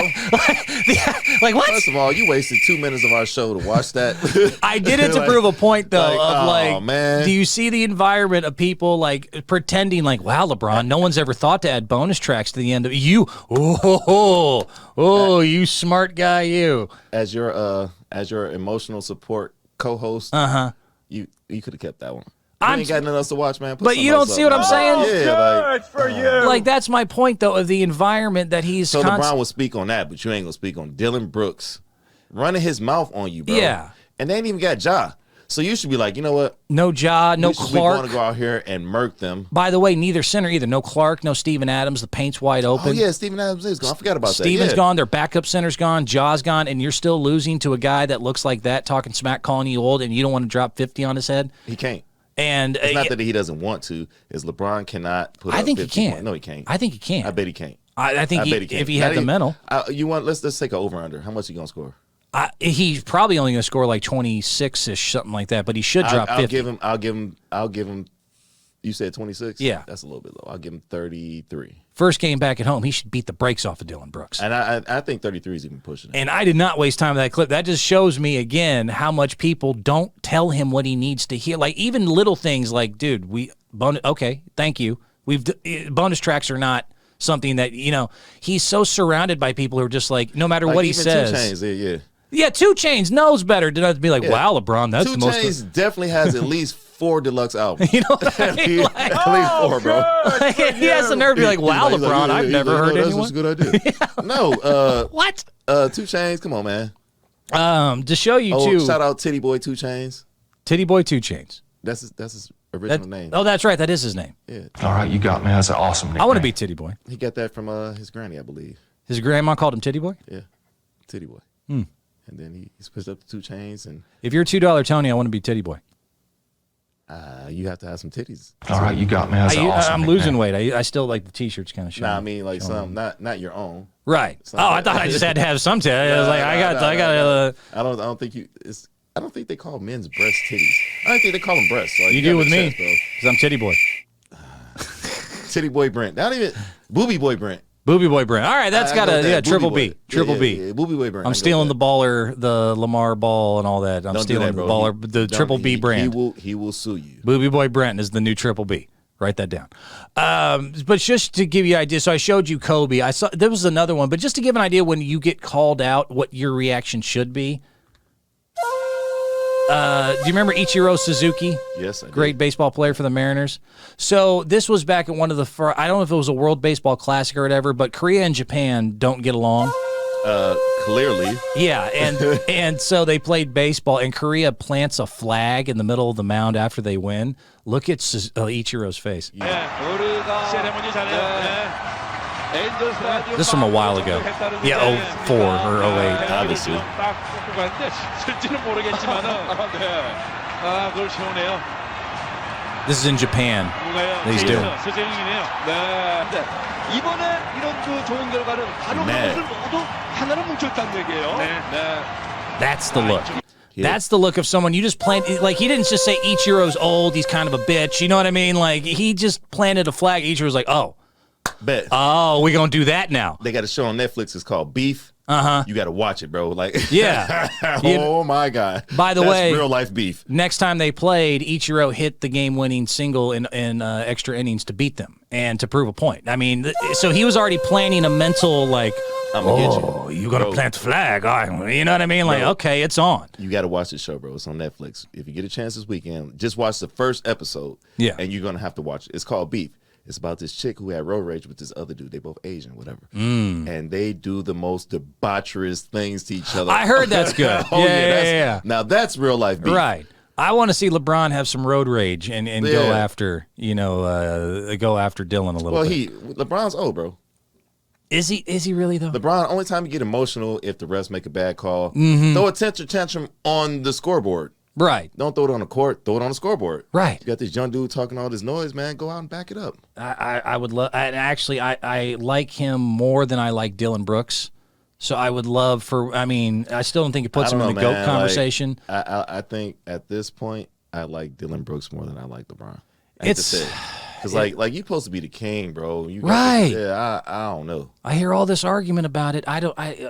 like, what? First of all, you wasted 2 minutes of our show to watch that. I did it to prove a point, though, man. Do you see the environment of people, like, pretending, like, wow, LeBron, no one's ever thought to add bonus tracks to the end of you. Oh, you smart guy, you. As your emotional support co-host, you could have kept that one. ain't got nothing else to watch, man. But you don't see what I'm saying? Yeah, for you. Like, that's my point, though, of the environment that he's So LeBron will speak on that, but you ain't going to speak on Dillon Brooks running his mouth on you, bro. Yeah. And they ain't even got Ja. So you should be like, you know what? No Ja, no We Clark. want to go out here and murk them. By the way, neither center either. No Clark, no Steven Adams. The paint's wide open. Oh, yeah, Steven Adams is gone. I forgot about that. Steven's Yeah. gone. Their backup center's gone. Ja's gone. And you're still losing to a guy that looks like that, talking smack, calling you old, and you don't want to drop 50 on his head? He can't. And it's not that he doesn't want to. Is LeBron cannot put up 50 he can. points. No, he can't. I think he can. I bet he can't. I think bet he can't. if he had the mental. Let's take an over-under. How much he going to score? He's probably only going to score like 26-ish, something like that, but he should drop 50. I'll give him. You said 26? Yeah. That's a little bit low. I'll give him 33. First game back at home, he should beat the brakes off of Dillon Brooks. And I think 33 is even pushing it. And I did not waste time with that clip. That just shows me, again, how much people don't tell him what he needs to hear. Like, even little things like, dude, okay, thank you. Bonus tracks are not something that, he's so surrounded by people who are just like, no matter what he says. 2 Chainz, yeah. Yeah, 2 Chainz knows better than to be like, wow, LeBron, that's 2 the most. 2 Chainz definitely has at least 4 deluxe albums. You know what I mean? At least 4, bro. He has the nerve to be like, wow, He's LeBron, I've never heard anyone. That's a good idea. No. What? 2 Chainz, come on, man. To show you, too. Shout out Titty Boy 2 Chainz. Titty Boy 2 Chainz. That's his original name. Oh, that's right. That is his name. Yeah. All right, you got me. That's an awesome nickname. I want to be Titty Boy. He got that from his granny, I believe. His grandma called him Titty Boy? Yeah. Titty Boy. And then he switched up to 2 Chainz. And if you're $2 Tony, I want to be Titty Boy. You have to have some titties. All right, you got me. That's an awesome I'm losing weight. I still like the T-shirts kind of show. Nah, I mean like some, not your own. Right. I thought I just had to have some titties. I was like, I got. I don't think you. I don't think they call men's breast titties. I don't think they call them breasts. Like, you do with me, because I'm Titty Boy. Titty Boy Brent. Not even Booby Boy Brent. Booby Boy Brent. All right, that's got a triple B. Triple B. Yeah, Booby Boy Brent. I'm stealing the baller, the Lamar ball, and all that. I'm stealing the baller, the triple B brand. He will sue you. Booby Boy Brent is the new triple B. Write that down. But just to give you an idea, so I showed you Kobe. I saw there was another one, but just to give an idea when you get called out, what your reaction should be. Do you remember Ichiro Suzuki? Yes, I do. Great baseball player for the Mariners. So this was back at one of the I don't know if it was a World Baseball Classic or whatever, but Korea and Japan don't get along. Clearly. Yeah, and so they played baseball, and Korea plants a flag in the middle of the mound after they win. Look at Ichiro's face. This is from a while ago. Yeah, 04 or 08, obviously. This is in Japan. He's doing. That's the look. Yeah. That's the look of someone you just planted. Like, he didn't just say Ichiro's old, he's kind of a bitch. You know what I mean? Like, he just planted a flag. Ichiro's like, oh. Bet. Oh, we're going to do that now. They got a show on Netflix. It's called Beef. Uh-huh. You got to watch it, bro. Like, yeah. Oh, my God. By the way, real life beef. Next time they played, Ichiro hit the game-winning single in extra innings to beat them and to prove a point. I mean, so he was already planning a mental, like, I'm going to get you. You're going to plant the flag. You know what I mean? Like, okay, it's on. You got to watch this show, bro. It's on Netflix. If you get a chance this weekend, just watch the first episode. Yeah. And you're going to have to watch it. It's called Beef. It's about this chick who had road rage with this other dude. They both Asian, whatever. And they do the most debaucherous things to each other. I heard that's good. Yeah. Now that's real life beef. Right. I want to see LeBron have some road rage and go after, go after Dillon a little bit. LeBron's old, bro. Is he really though? LeBron, only time you get emotional if the refs make a bad call. Mm-hmm. Throw a tantrum on the scoreboard. Right. Don't throw it on the court. Throw it on the scoreboard. Right. You got this young dude talking all this noise, man. Go out and back it up. I would love. I like him more than I like Dillon Brooks. So I would love for. I mean, I still don't think it puts him in the GOAT conversation. Like, I think at this point, I like Dillon Brooks more than I like LeBron. Because like you're supposed to be the king, bro. Right. I don't know. I hear all this argument about it.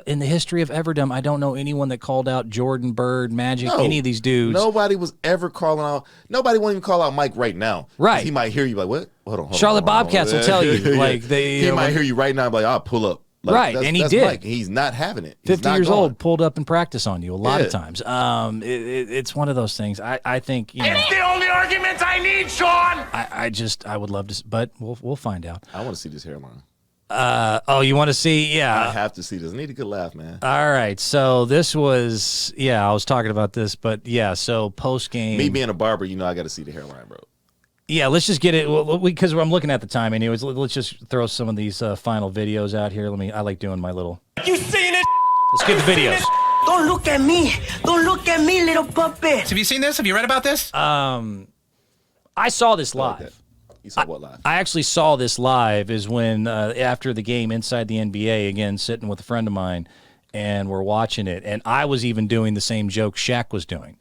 In the history of Everdom, I don't know anyone that called out Jordan, Bird, Magic, any of these dudes. Nobody was ever calling out. Nobody won't even call out Mike right now. Right. He might hear you like, what? Hold on. Charlotte Bobcats will tell you. Like he might hear you right now. Like, I'll pull up. Like, right, and he that's did. Mike. He's not having it. He's 50 not years going. old, pulled up in practice on you a lot of times. It's one of those things. I think, you know. It's the only argument I need, Sean. I would love to, but we'll find out. I want to see this hairline. You want to see? Yeah. I have to see this. I need a good laugh, man. All right. So this was, I was talking about this, but so post game. Me being a barber, I got to see the hairline, bro. Yeah, let's just get it because I'm looking at the time. Anyways, let's just throw some of these final videos out here. I like doing my little. You seen it? Let's get the videos. Don't look at me. Don't look at me, little puppet. Have you seen this? Have you read about this? I saw this live. You saw what live? I actually saw this live is when after the game inside the NBA, again, sitting with a friend of mine, and we're watching it. And I was even doing the same joke Shaq was doing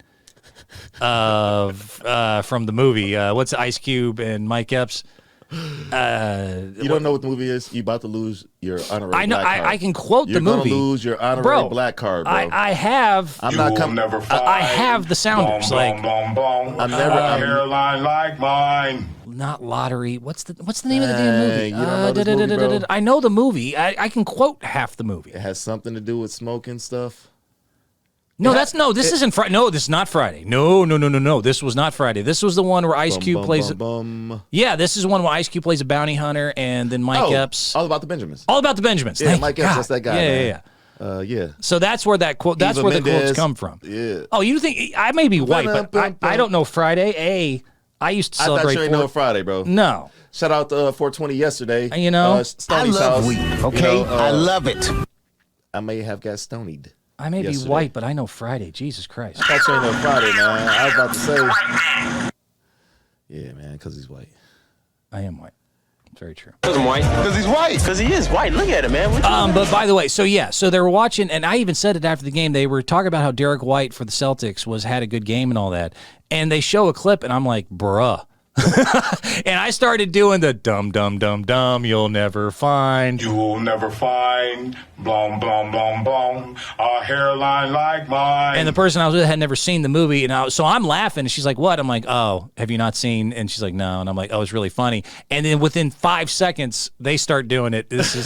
from the movie. What's Ice Cube and Mike Epps? You don't know what the movie is? You about to lose your honorary I know. black card. I can quote You're the movie. You're going to lose your honorary black card, bro. I have. I'm not coming. I have the sounders. I'm hairline like mine. Not lottery. What's the name of the damn movie? You don't know this movie, bro? I know the movie. I can quote half the movie. It has something to do with smoking stuff. No, this isn't Friday. No, this is not Friday. No. This was not Friday. This was the one where Ice Cube plays. Yeah, this is one where Ice Cube plays a bounty hunter, and then Mike Epps. All About the Benjamins. All About the Benjamins. Yeah, Mike Epps, that's that guy. Yeah. So that's where that quote. That's where the quotes come from. Yeah. Oh, you think I may be white, but I don't know Friday. I used to celebrate. I thought you ain't know Friday, bro. No. Shout out to 420 yesterday. I Stoney's love house. weed. Okay, I love it. I may have got stoned. I may be white, but I know Friday. Jesus Christ. I thought you ain't know Friday, man. I was about to say. Yeah, man, because he's white. I am white. Very true. Because I'm white. Because he's white. Because he is white. Look at him, man. But by the way, so they were watching, and I even said it after the game. They were talking about how Derek White for the Celtics had a good game and all that. And they show a clip, and I'm like, bruh. And I started doing the dumb, you'll never find. You will never find, blom, a hairline like mine. And the person I was with had never seen the movie, and so I'm laughing, and she's like, what? I'm like, oh, have you not seen? And she's like, no. And I'm like, oh, it's really funny. And then within 5 seconds, they start doing it. This is,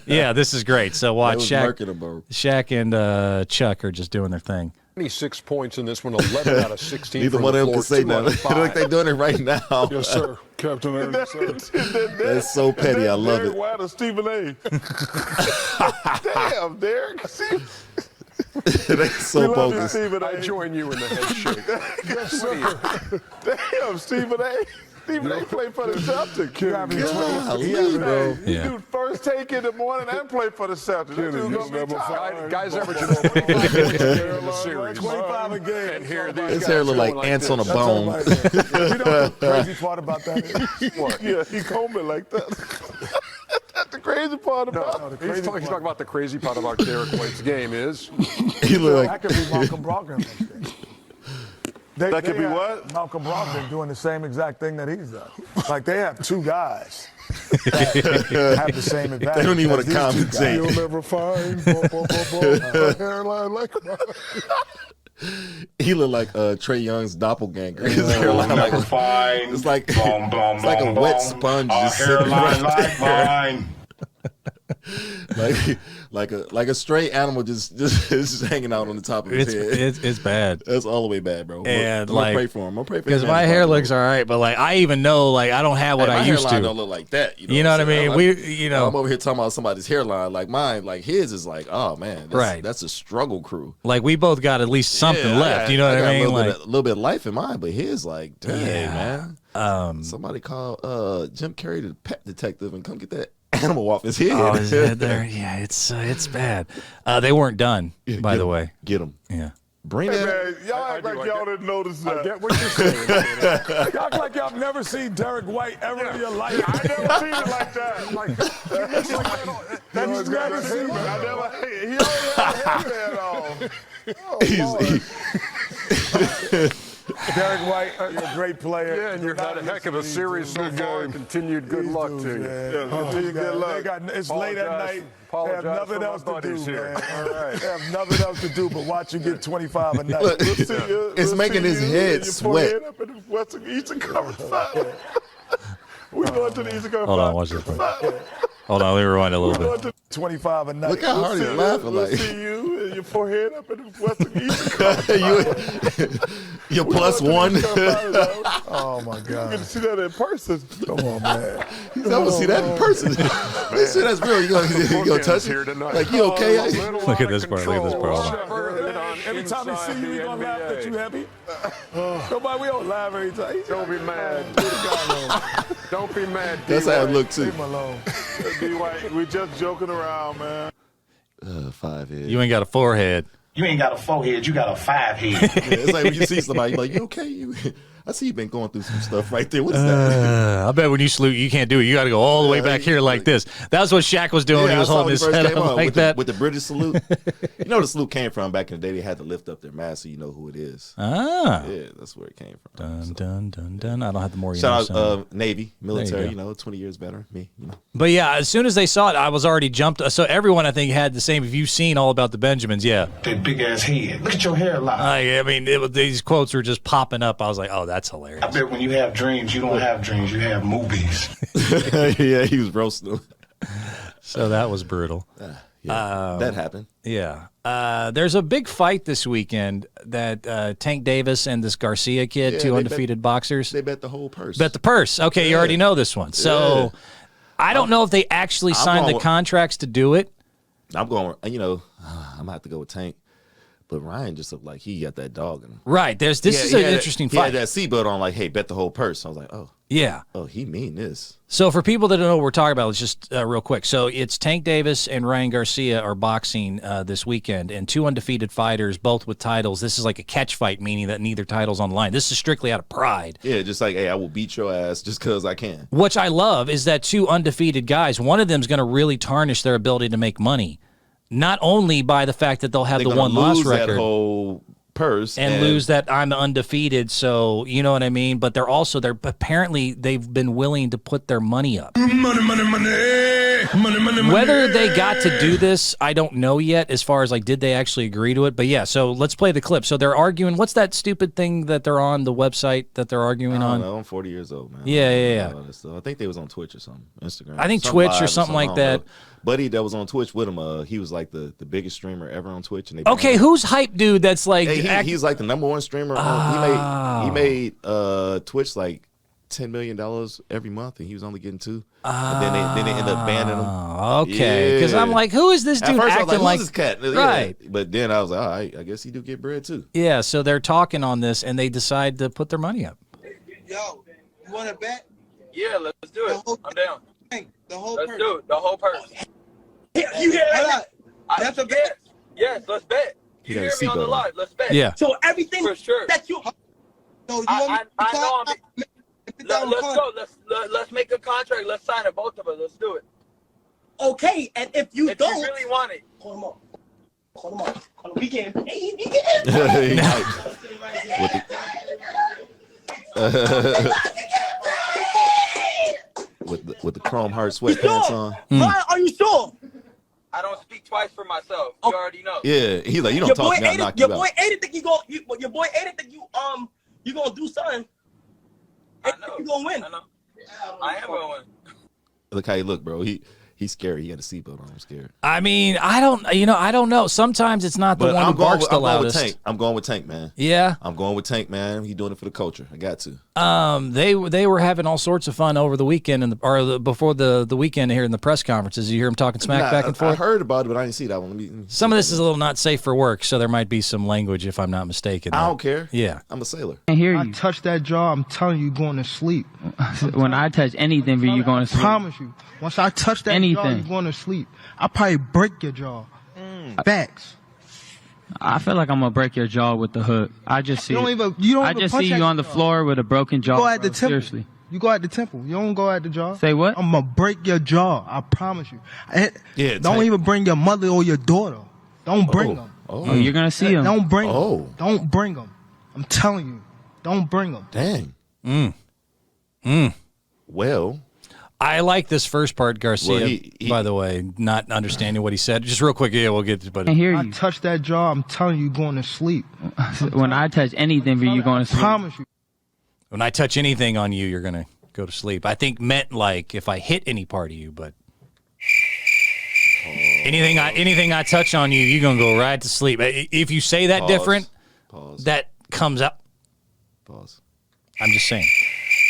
this is great. So watch Shaq and Chuck are just doing their thing. 26 points in this one, 11 out of 16. Neither one of them can say nothing. Like they're doing it right now. Yes, sir. Captain Aaron, sir. That's so petty. I love it. White or Stephen A. Damn, Derek. That's so bogus. I join you in the head shake. Yes, sir. Damn, Stephen A. Stephen A. played for the Celtics. You do first take in the morning and play for the Celtics. Guys averaging 25 in the series. 25 a game. And here his hair look like ants on a bone. You know the crazy part about that is? What? Yeah, he combed it like that. That's the crazy part about it. He's talking about the crazy part about Derek White's game is he look that could be Malcolm Brogdon next day. That could be what? Malcolm Brogdon doing the same exact thing that he's done. Like they have two guys that have the same advantage. They don't even want to compensate. You'll never find a hairline like mine. He looked like Trey Young's doppelganger. It's like a wet sponge just sitting right there. like a stray animal just hanging out on the top of his head. It's bad. That's all the way bad, bro. And I'm gonna pray for him. I'm pray for him because my hair looks all right, but like I even know like I don't have what I used to. My hairline don't look like that. You know what I mean? I'm over here talking about somebody's hairline. Like mine, like his is like, oh man, that's a struggle crew. Like we both got at least something left. You know what I mean? A little bit of life in mine, but his like, dang man. Somebody call Jim Carrey the pet detective and come get that animal off his head. Oh, his head there. Yeah, it's bad. They weren't done, by the way. Get them. Yeah. Bring that. Man, y'all act like y'all didn't notice that. I get what you're saying. Y'all act like y'all never seen Derek White ever in your life. I never seen it like that. That's never seen it. I never. He only had a headband on. Derek White, you're a great player. Yeah, and you've had a heck of a series so far. Continued good luck to you. Continued good luck. It's late at night. They have nothing else to do, here. man. All right. They have nothing else to do but watch you get 25 a night. Look, it's making his head sweat. Head up in the Western Eastern Conference Finals. We going to the Eastern Conference. Hold on, watch this. Hold on, let me rewind a little bit. 25 a night. Look how hard he's laughing. We'll like. see you and your forehead up in the Western East. You're plus one. Oh, my God. You get to see that in person. Come on, man. I want to see that in person. Let's see that's real. You gonna touch it? Like, you okay? Look at this part. Look at this part. Anytime they see you, he's going to laugh at you, happy? Nobody, we don't laugh every time. Don't be mad. Don't be mad. That's how it look, too. Leave him alone. D-White, we just joking around, man. 5 head. You ain't got a forehead. You ain't got a forehead. You got a 5 head. Yeah, it's like when you see somebody, you're like, you okay? I see you've been going through some stuff right there. What is that? I bet when you salute, you can't do it. You got to go all the way back here like this. That's what Shaq was doing. He was holding his head up like that. With the British salute. You know where the salute came from back in the day? They had to lift up their mask so you know who it is. Ah. Yeah, that's where it came from. Dun, dun, dun, dun. I don't have the more. Shout out Navy, military, 20 years better. Me, But yeah, as soon as they saw it, I was already jumped. So everyone, I think, had the same. If you've seen All About the Benjamins, yeah. That big-ass head. Look at your hairline. I mean, these quotes were just popping up. I was like, oh, that's hilarious. I bet when you have dreams, you don't have dreams. You have movies. Yeah, he was roasting them. So that was brutal. That happened. Yeah. There's a big fight this weekend that Tank Davis and this Garcia kid, two undefeated boxers. They bet the whole purse. Bet the purse. Okay, you already know this one. So I don't know if they actually signed the contracts to do it. I'm going, I'm going to have to go with Tank. But Ryan just looked like he got that dog in him. Right. This is an interesting fight. He had that seatbelt on like, hey, bet the whole purse. I was like, oh. Yeah. Oh, he mean this. So for people that don't know what we're talking about, let's just real quick. So it's Tank Davis and Ryan Garcia are boxing this weekend, and two undefeated fighters, both with titles. This is like a catch fight, meaning that neither title's on the line. This is strictly out of pride. Yeah, just like, hey, I will beat your ass just because I can. Which I love is that two undefeated guys, one of them is going to really tarnish their ability to make money. Not only by the fact that they'll have the one-loss record. That whole purse and lose that I'm undefeated, so you know what I mean. But apparently they've been willing to put their money up. Whether they got to do this, I don't know yet. As far as like, did they actually agree to it? But yeah, so let's play the clip. So they're arguing. What's that stupid thing that they're on the website that they're arguing on? I don't know. I'm 40 years old, man. Yeah. I think they was on Twitch or something, Instagram. I think Twitch or something like that. Buddy that was on Twitch with him, he was like the biggest streamer ever on Twitch. And who's hype dude that's like... Hey, he's like the #1 streamer. He made Twitch like $10 million every month, and he was only getting 2. And then they ended up banning him. Okay, because I'm like, who is this dude At first acting I was like, like... who's this cat? Right. Yeah. But then I was like, all right, I guess he do get bread too. Yeah, so they're talking on this, and they decide to put their money up. Yo, you want to bet? Yeah, let's do it. I'm down. The whole let's purse. do it. The whole purse. You hear that? That's a bet. Yes, let's bet. You hear me on the live? Let's bet. Yeah. So everything for sure. that you. So I know. Let's go. Let's make a contract. Let's sign it, both of us. Let's do it. Okay, and if you don't, you really want it, call him up. We getting paid. With the chrome heart sweatpants on. Ryan, are you sure? I don't speak twice for myself. You already know. Yeah, he's like, you don't talk to me, I'll knock you out. Your boy Aiden think you gonna do something. I know. You gonna win. I know. I am gonna win. Look how he look, bro. He's scary. He got a seatbelt on. I'm scared. I mean, I don't know. Sometimes it's not the one who barks the loudest. I'm going with Tank, man. Yeah? I'm going with Tank, man. He's doing it for the culture. I got to. They were having all sorts of fun over the weekend before the weekend here in the press conferences. You hear them talking smack back and forth? I heard about it, but I didn't see that one. Some of this is a little not safe for work, so there might be some language if I'm not mistaken. I don't care. Yeah. I'm a sailor. I hear you. I touch that jaw, I'm telling you, you're going to sleep. When I touch anything, you're going to sleep. I promise you. Once I touch that jaw, you're going to sleep. I'll probably break your jaw. Facts. I feel like I'm gonna break your jaw with the hook. I just see. I just see you on the floor with a broken jaw. You go at the temple. Seriously. You go at the temple. You don't go at the jaw. Say what? I'm gonna break your jaw. I promise you. Don't even bring your mother or your daughter. Don't bring them. Oh, you're gonna see them. Don't bring them. Don't bring them. I'm telling you. Don't bring them. Dang. Well. I like this first part, Garcia, by the way, not understanding what he said. Just real quick, we'll get to it. I hear you. I touch that jaw, I'm telling you, you're going to sleep. When I touch anything, you're going to sleep. I promise you. When I touch anything on you, you're going to go to sleep. I think meant like if I hit any part of you, but... Anything I touch on you, you're gonna go right to sleep. If you say that different, that comes up. Pause. I'm just saying.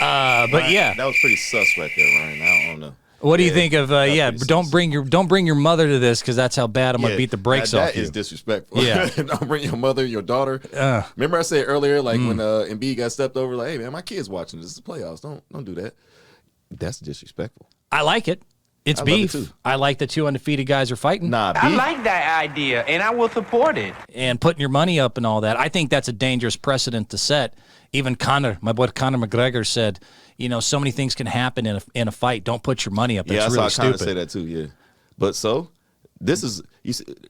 But yeah, that was pretty sus right there, Ryan. I don't know. What do you think of? Don't bring your mother to this because that's how bad I'm gonna beat the brakes off you. That is disrespectful. Yeah, don't bring your mother, your daughter. Remember I said earlier, like when Embiid got stepped over, like, hey man, my kid's watching. This is the playoffs. Don't do that. That's disrespectful. I like it. It's beef. I like the 2 undefeated guys are fighting. Nah, beef. I like that idea, and I will support it. And putting your money up and all that. I think that's a dangerous precedent to set. Even my boy Conor McGregor said, so many things can happen in a fight. Don't put your money up. That's really stupid. I saw Conor say that too. Yeah, but this is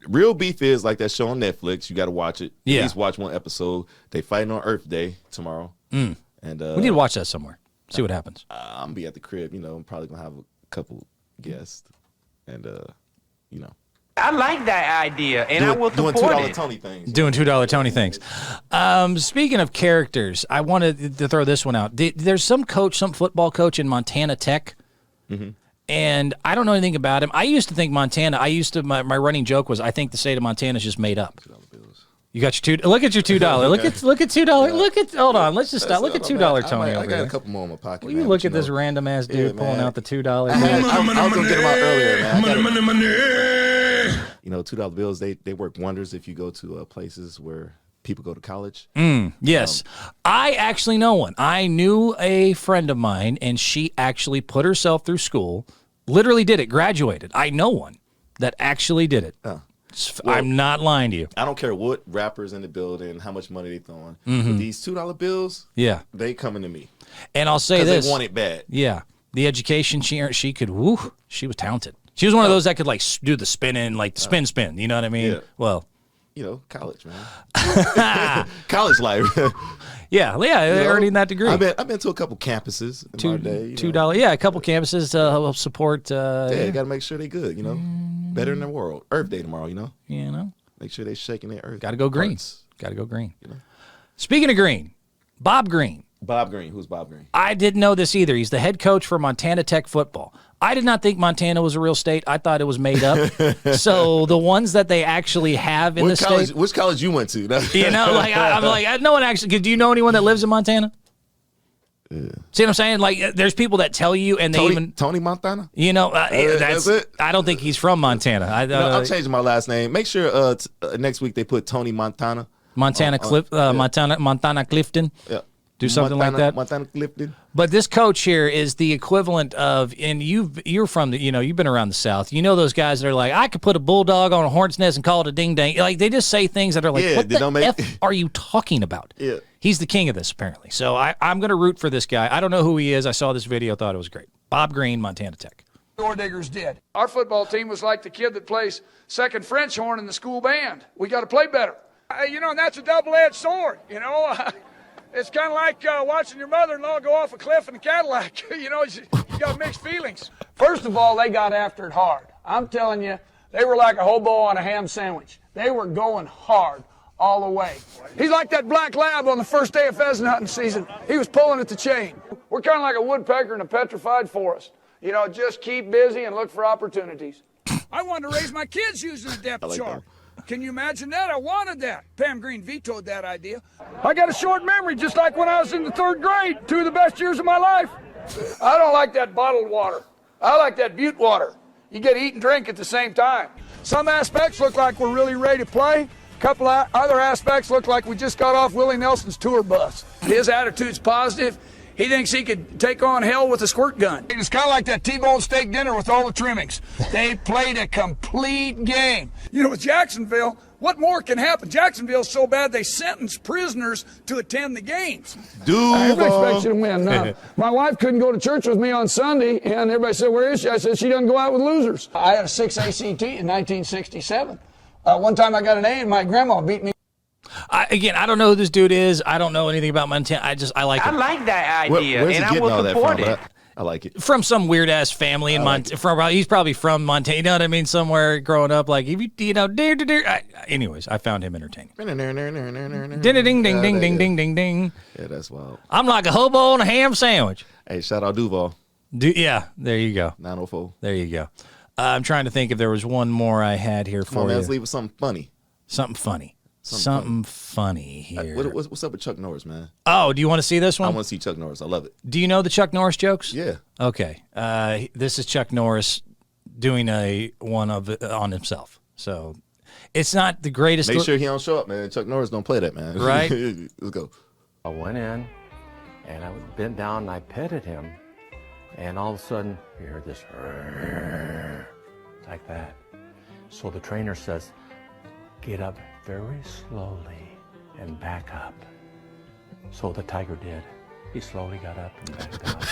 real beef is like that show on Netflix. You got to watch it. Yeah, at least watch one episode. They fighting on Earth Day tomorrow. And we need to watch that somewhere. See what happens. I'm gonna be at the crib. I'm probably gonna have a couple guests, and I like that idea, and I will support doing $2 it. Tony things. Doing $2 Tony things. Speaking of characters, I wanted to throw this one out. There's some football coach in Montana Tech, and I don't know anything about him. I used to think Montana. My running joke was I think the state of Montana is just made up. You got your look at your $2. Look at $2. Hold on, let's just stop. Look at $2 Tony over I got there. a couple more in my pocket. Will you look at this random ass dude pulling out the $2? I was gonna get them out earlier, man. $2 bills they work wonders if you go to places where people go to college. Yes, I actually know one. I knew a friend of mine, and she actually put herself through school. Literally did it. Graduated. I know one that actually did it. Well, I'm not lying to you. I don't care what rappers in the building, how much money they throwing. But these $2 bills, they coming to me. And I'll say this: they want it bad. Yeah, the education she earned, she could. Woo, she was talented. She was one of those that could do the spinning, like the spin. You know what I mean? Yeah. Well, college, man. College life. yeah, earning that degree. I've been to a couple campuses in my day. $2, a couple campuses to help support. You got to make sure they good. Better in the world. Earth Day tomorrow. Make sure they shaking their earth. Got to go green. Got to go green. Speaking of green, Bob Green. Bob Green. Who's Bob Green? I didn't know this either. He's the head coach for Montana Tech football. I did not think Montana was a real state. I thought it was made up. So the ones that they actually have in the state. Which college you went to? I'm like, no one actually. Do you know anyone that lives in Montana? Yeah. See what I'm saying? Like, there's people that tell you, and Tony Montana. That's it. I don't think he's from Montana. I'm changing my last name. Make sure next week they put Tony Montana. Montana Clifton. Yeah. Do something like that. Montana Clifton. But this coach here is the equivalent of, and you're from you've been around the South. You know those guys that are like, I could put a bulldog on a hornet's nest and call it a ding dang. Like, they just say things that are like, what the F are you talking about? Yeah. He's the king of this, apparently. So I'm going to root for this guy. I don't know who he is. I saw this video, thought it was great. Bob Green, Montana Tech. Door diggers did. Our football team was like the kid that plays second French horn in the school band. We got to play better. And that's a double-edged sword, It's kind of like watching your mother-in-law go off a cliff in a Cadillac. You got mixed feelings. First of all, they got after it hard. I'm telling you, they were like a hobo on a ham sandwich. They were going hard all the way. He's like that black lab on the first day of pheasant hunting season. He was pulling at the chain. We're kind of like a woodpecker in a petrified forest. Just keep busy and look for opportunities. I wanted to raise my kids using a depth chart. Can you imagine that? I wanted that. Pam Green vetoed that idea. I got a short memory, just like when I was in the 3rd grade. 2 of the best years of my life. I don't like that bottled water. I like that butte water. You get to eat and drink at the same time. Some aspects look like we're really ready to play. A couple of other aspects look like we just got off Willie Nelson's tour bus. His attitude's positive. He thinks he could take on hell with a squirt gun. It's kind of like that T-bone steak dinner with all the trimmings. They played a complete game. With Jacksonville, what more can happen? Jacksonville's so bad they sentence prisoners to attend the games. Everybody expects you to win. No. My wife couldn't go to church with me on Sunday, and everybody said, where is she? I said, she doesn't go out with losers. I had a 6 ACT in 1967. One time I got an A, and my grandma beat me. I don't know who this dude is. I don't know anything about Montana. I like it. I like that idea, Where's and he I will support that from? it. I like it. From some weird ass family in Montana. He's probably from Montana. You know what I mean? Somewhere growing up, like if anyways, I found him entertaining. Ding ding ding ding ding ding ding ding. Yeah, that's wild. I'm like a hobo on a ham sandwich. Hey, shout out Duval. Yeah, there you go. 904. There you go. I'm trying to think if there was one more I had here for Come on, man, you. let's leave with something funny. Something funny here. What's up with Chuck Norris, man? Oh, do you want to see this one? I want to see Chuck Norris. I love it. Do you know the Chuck Norris jokes? Yeah. Okay. This is Chuck Norris doing one on himself. So it's not the greatest. Make sure he don't show up, man. Chuck Norris don't play that, man. Right? Let's go. I went in, and I bent down, and I petted him, and all of a sudden, you heard this, like that. So the trainer says, get up very slowly and back up. So the tiger did. He slowly got up and backed up.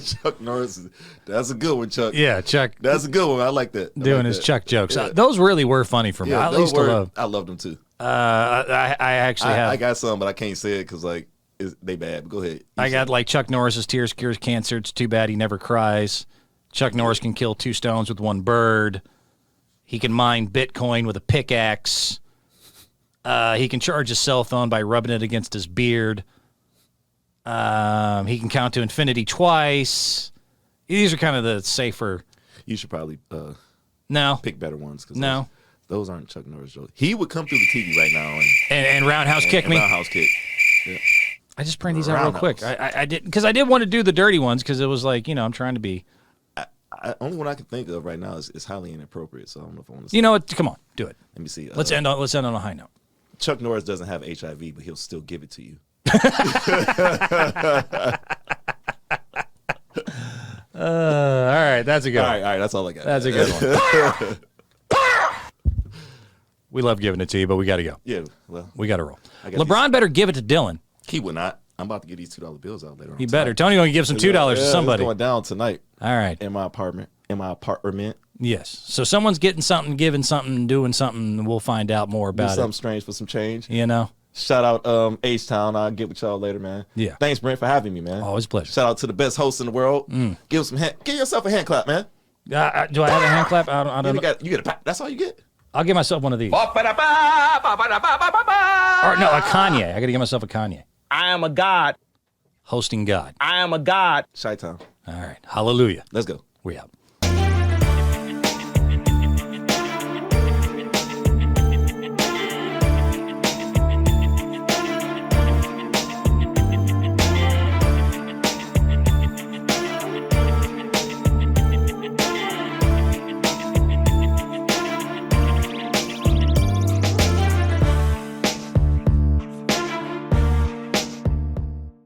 Chuck Norris, that's a good one, Chuck. Yeah, Chuck. That's a good one. I like that. Doing his Chuck jokes. Yeah. Those really were funny for me. Yeah, I loved them too. I actually have. I got some, but I can't say it because they bad. But go ahead. I got like Chuck Norris's tears cures cancer. It's too bad he never cries. Chuck Norris can kill 2 stones with 1 bird. He can mine Bitcoin with a pickaxe. He can charge his cell phone by rubbing it against his beard. He can count to infinity twice. These are kind of the safer. You should probably pick better ones. Cause those aren't Chuck Norris jokes. He would come through the TV right now and roundhouse kick me. Roundhouse kick. Yeah. I just printed these out real quick. I did because I did want to do the dirty ones because it was like I'm trying to be. Only one I can think of right now is highly inappropriate. So I don't know if I want to. You know what? Come on, do it. Let me see. Let's end on a high note. Chuck Norris doesn't have HIV, but he'll still give it to you. All right, that's a good one. All right, that's all I got. That's a good one. We love giving it to you, but we got to go. Yeah, well, we got to roll. LeBron better give it to Dylan. He would not. I'm about to get these $2 bills out later on. He better. Tony going to give some $2 to somebody. It's going down tonight. All right. In my apartment. Yes. So someone's getting something, giving something, doing something. We'll find out more about it. Something strange for some change. Shout out H-Town. I'll get with y'all later, man. Yeah. Thanks, Brent, for having me, man. Always a pleasure. Shout out to the best host in the world. Give yourself a hand clap, man. Do I have a hand clap? I don't know. You get a that's all you get. I'll give myself one of these. Or no, a Kanye. I got to give myself a Kanye. I am a god. Hosting God. I am a god. Chi-Town. All right. Hallelujah. Let's go. We out.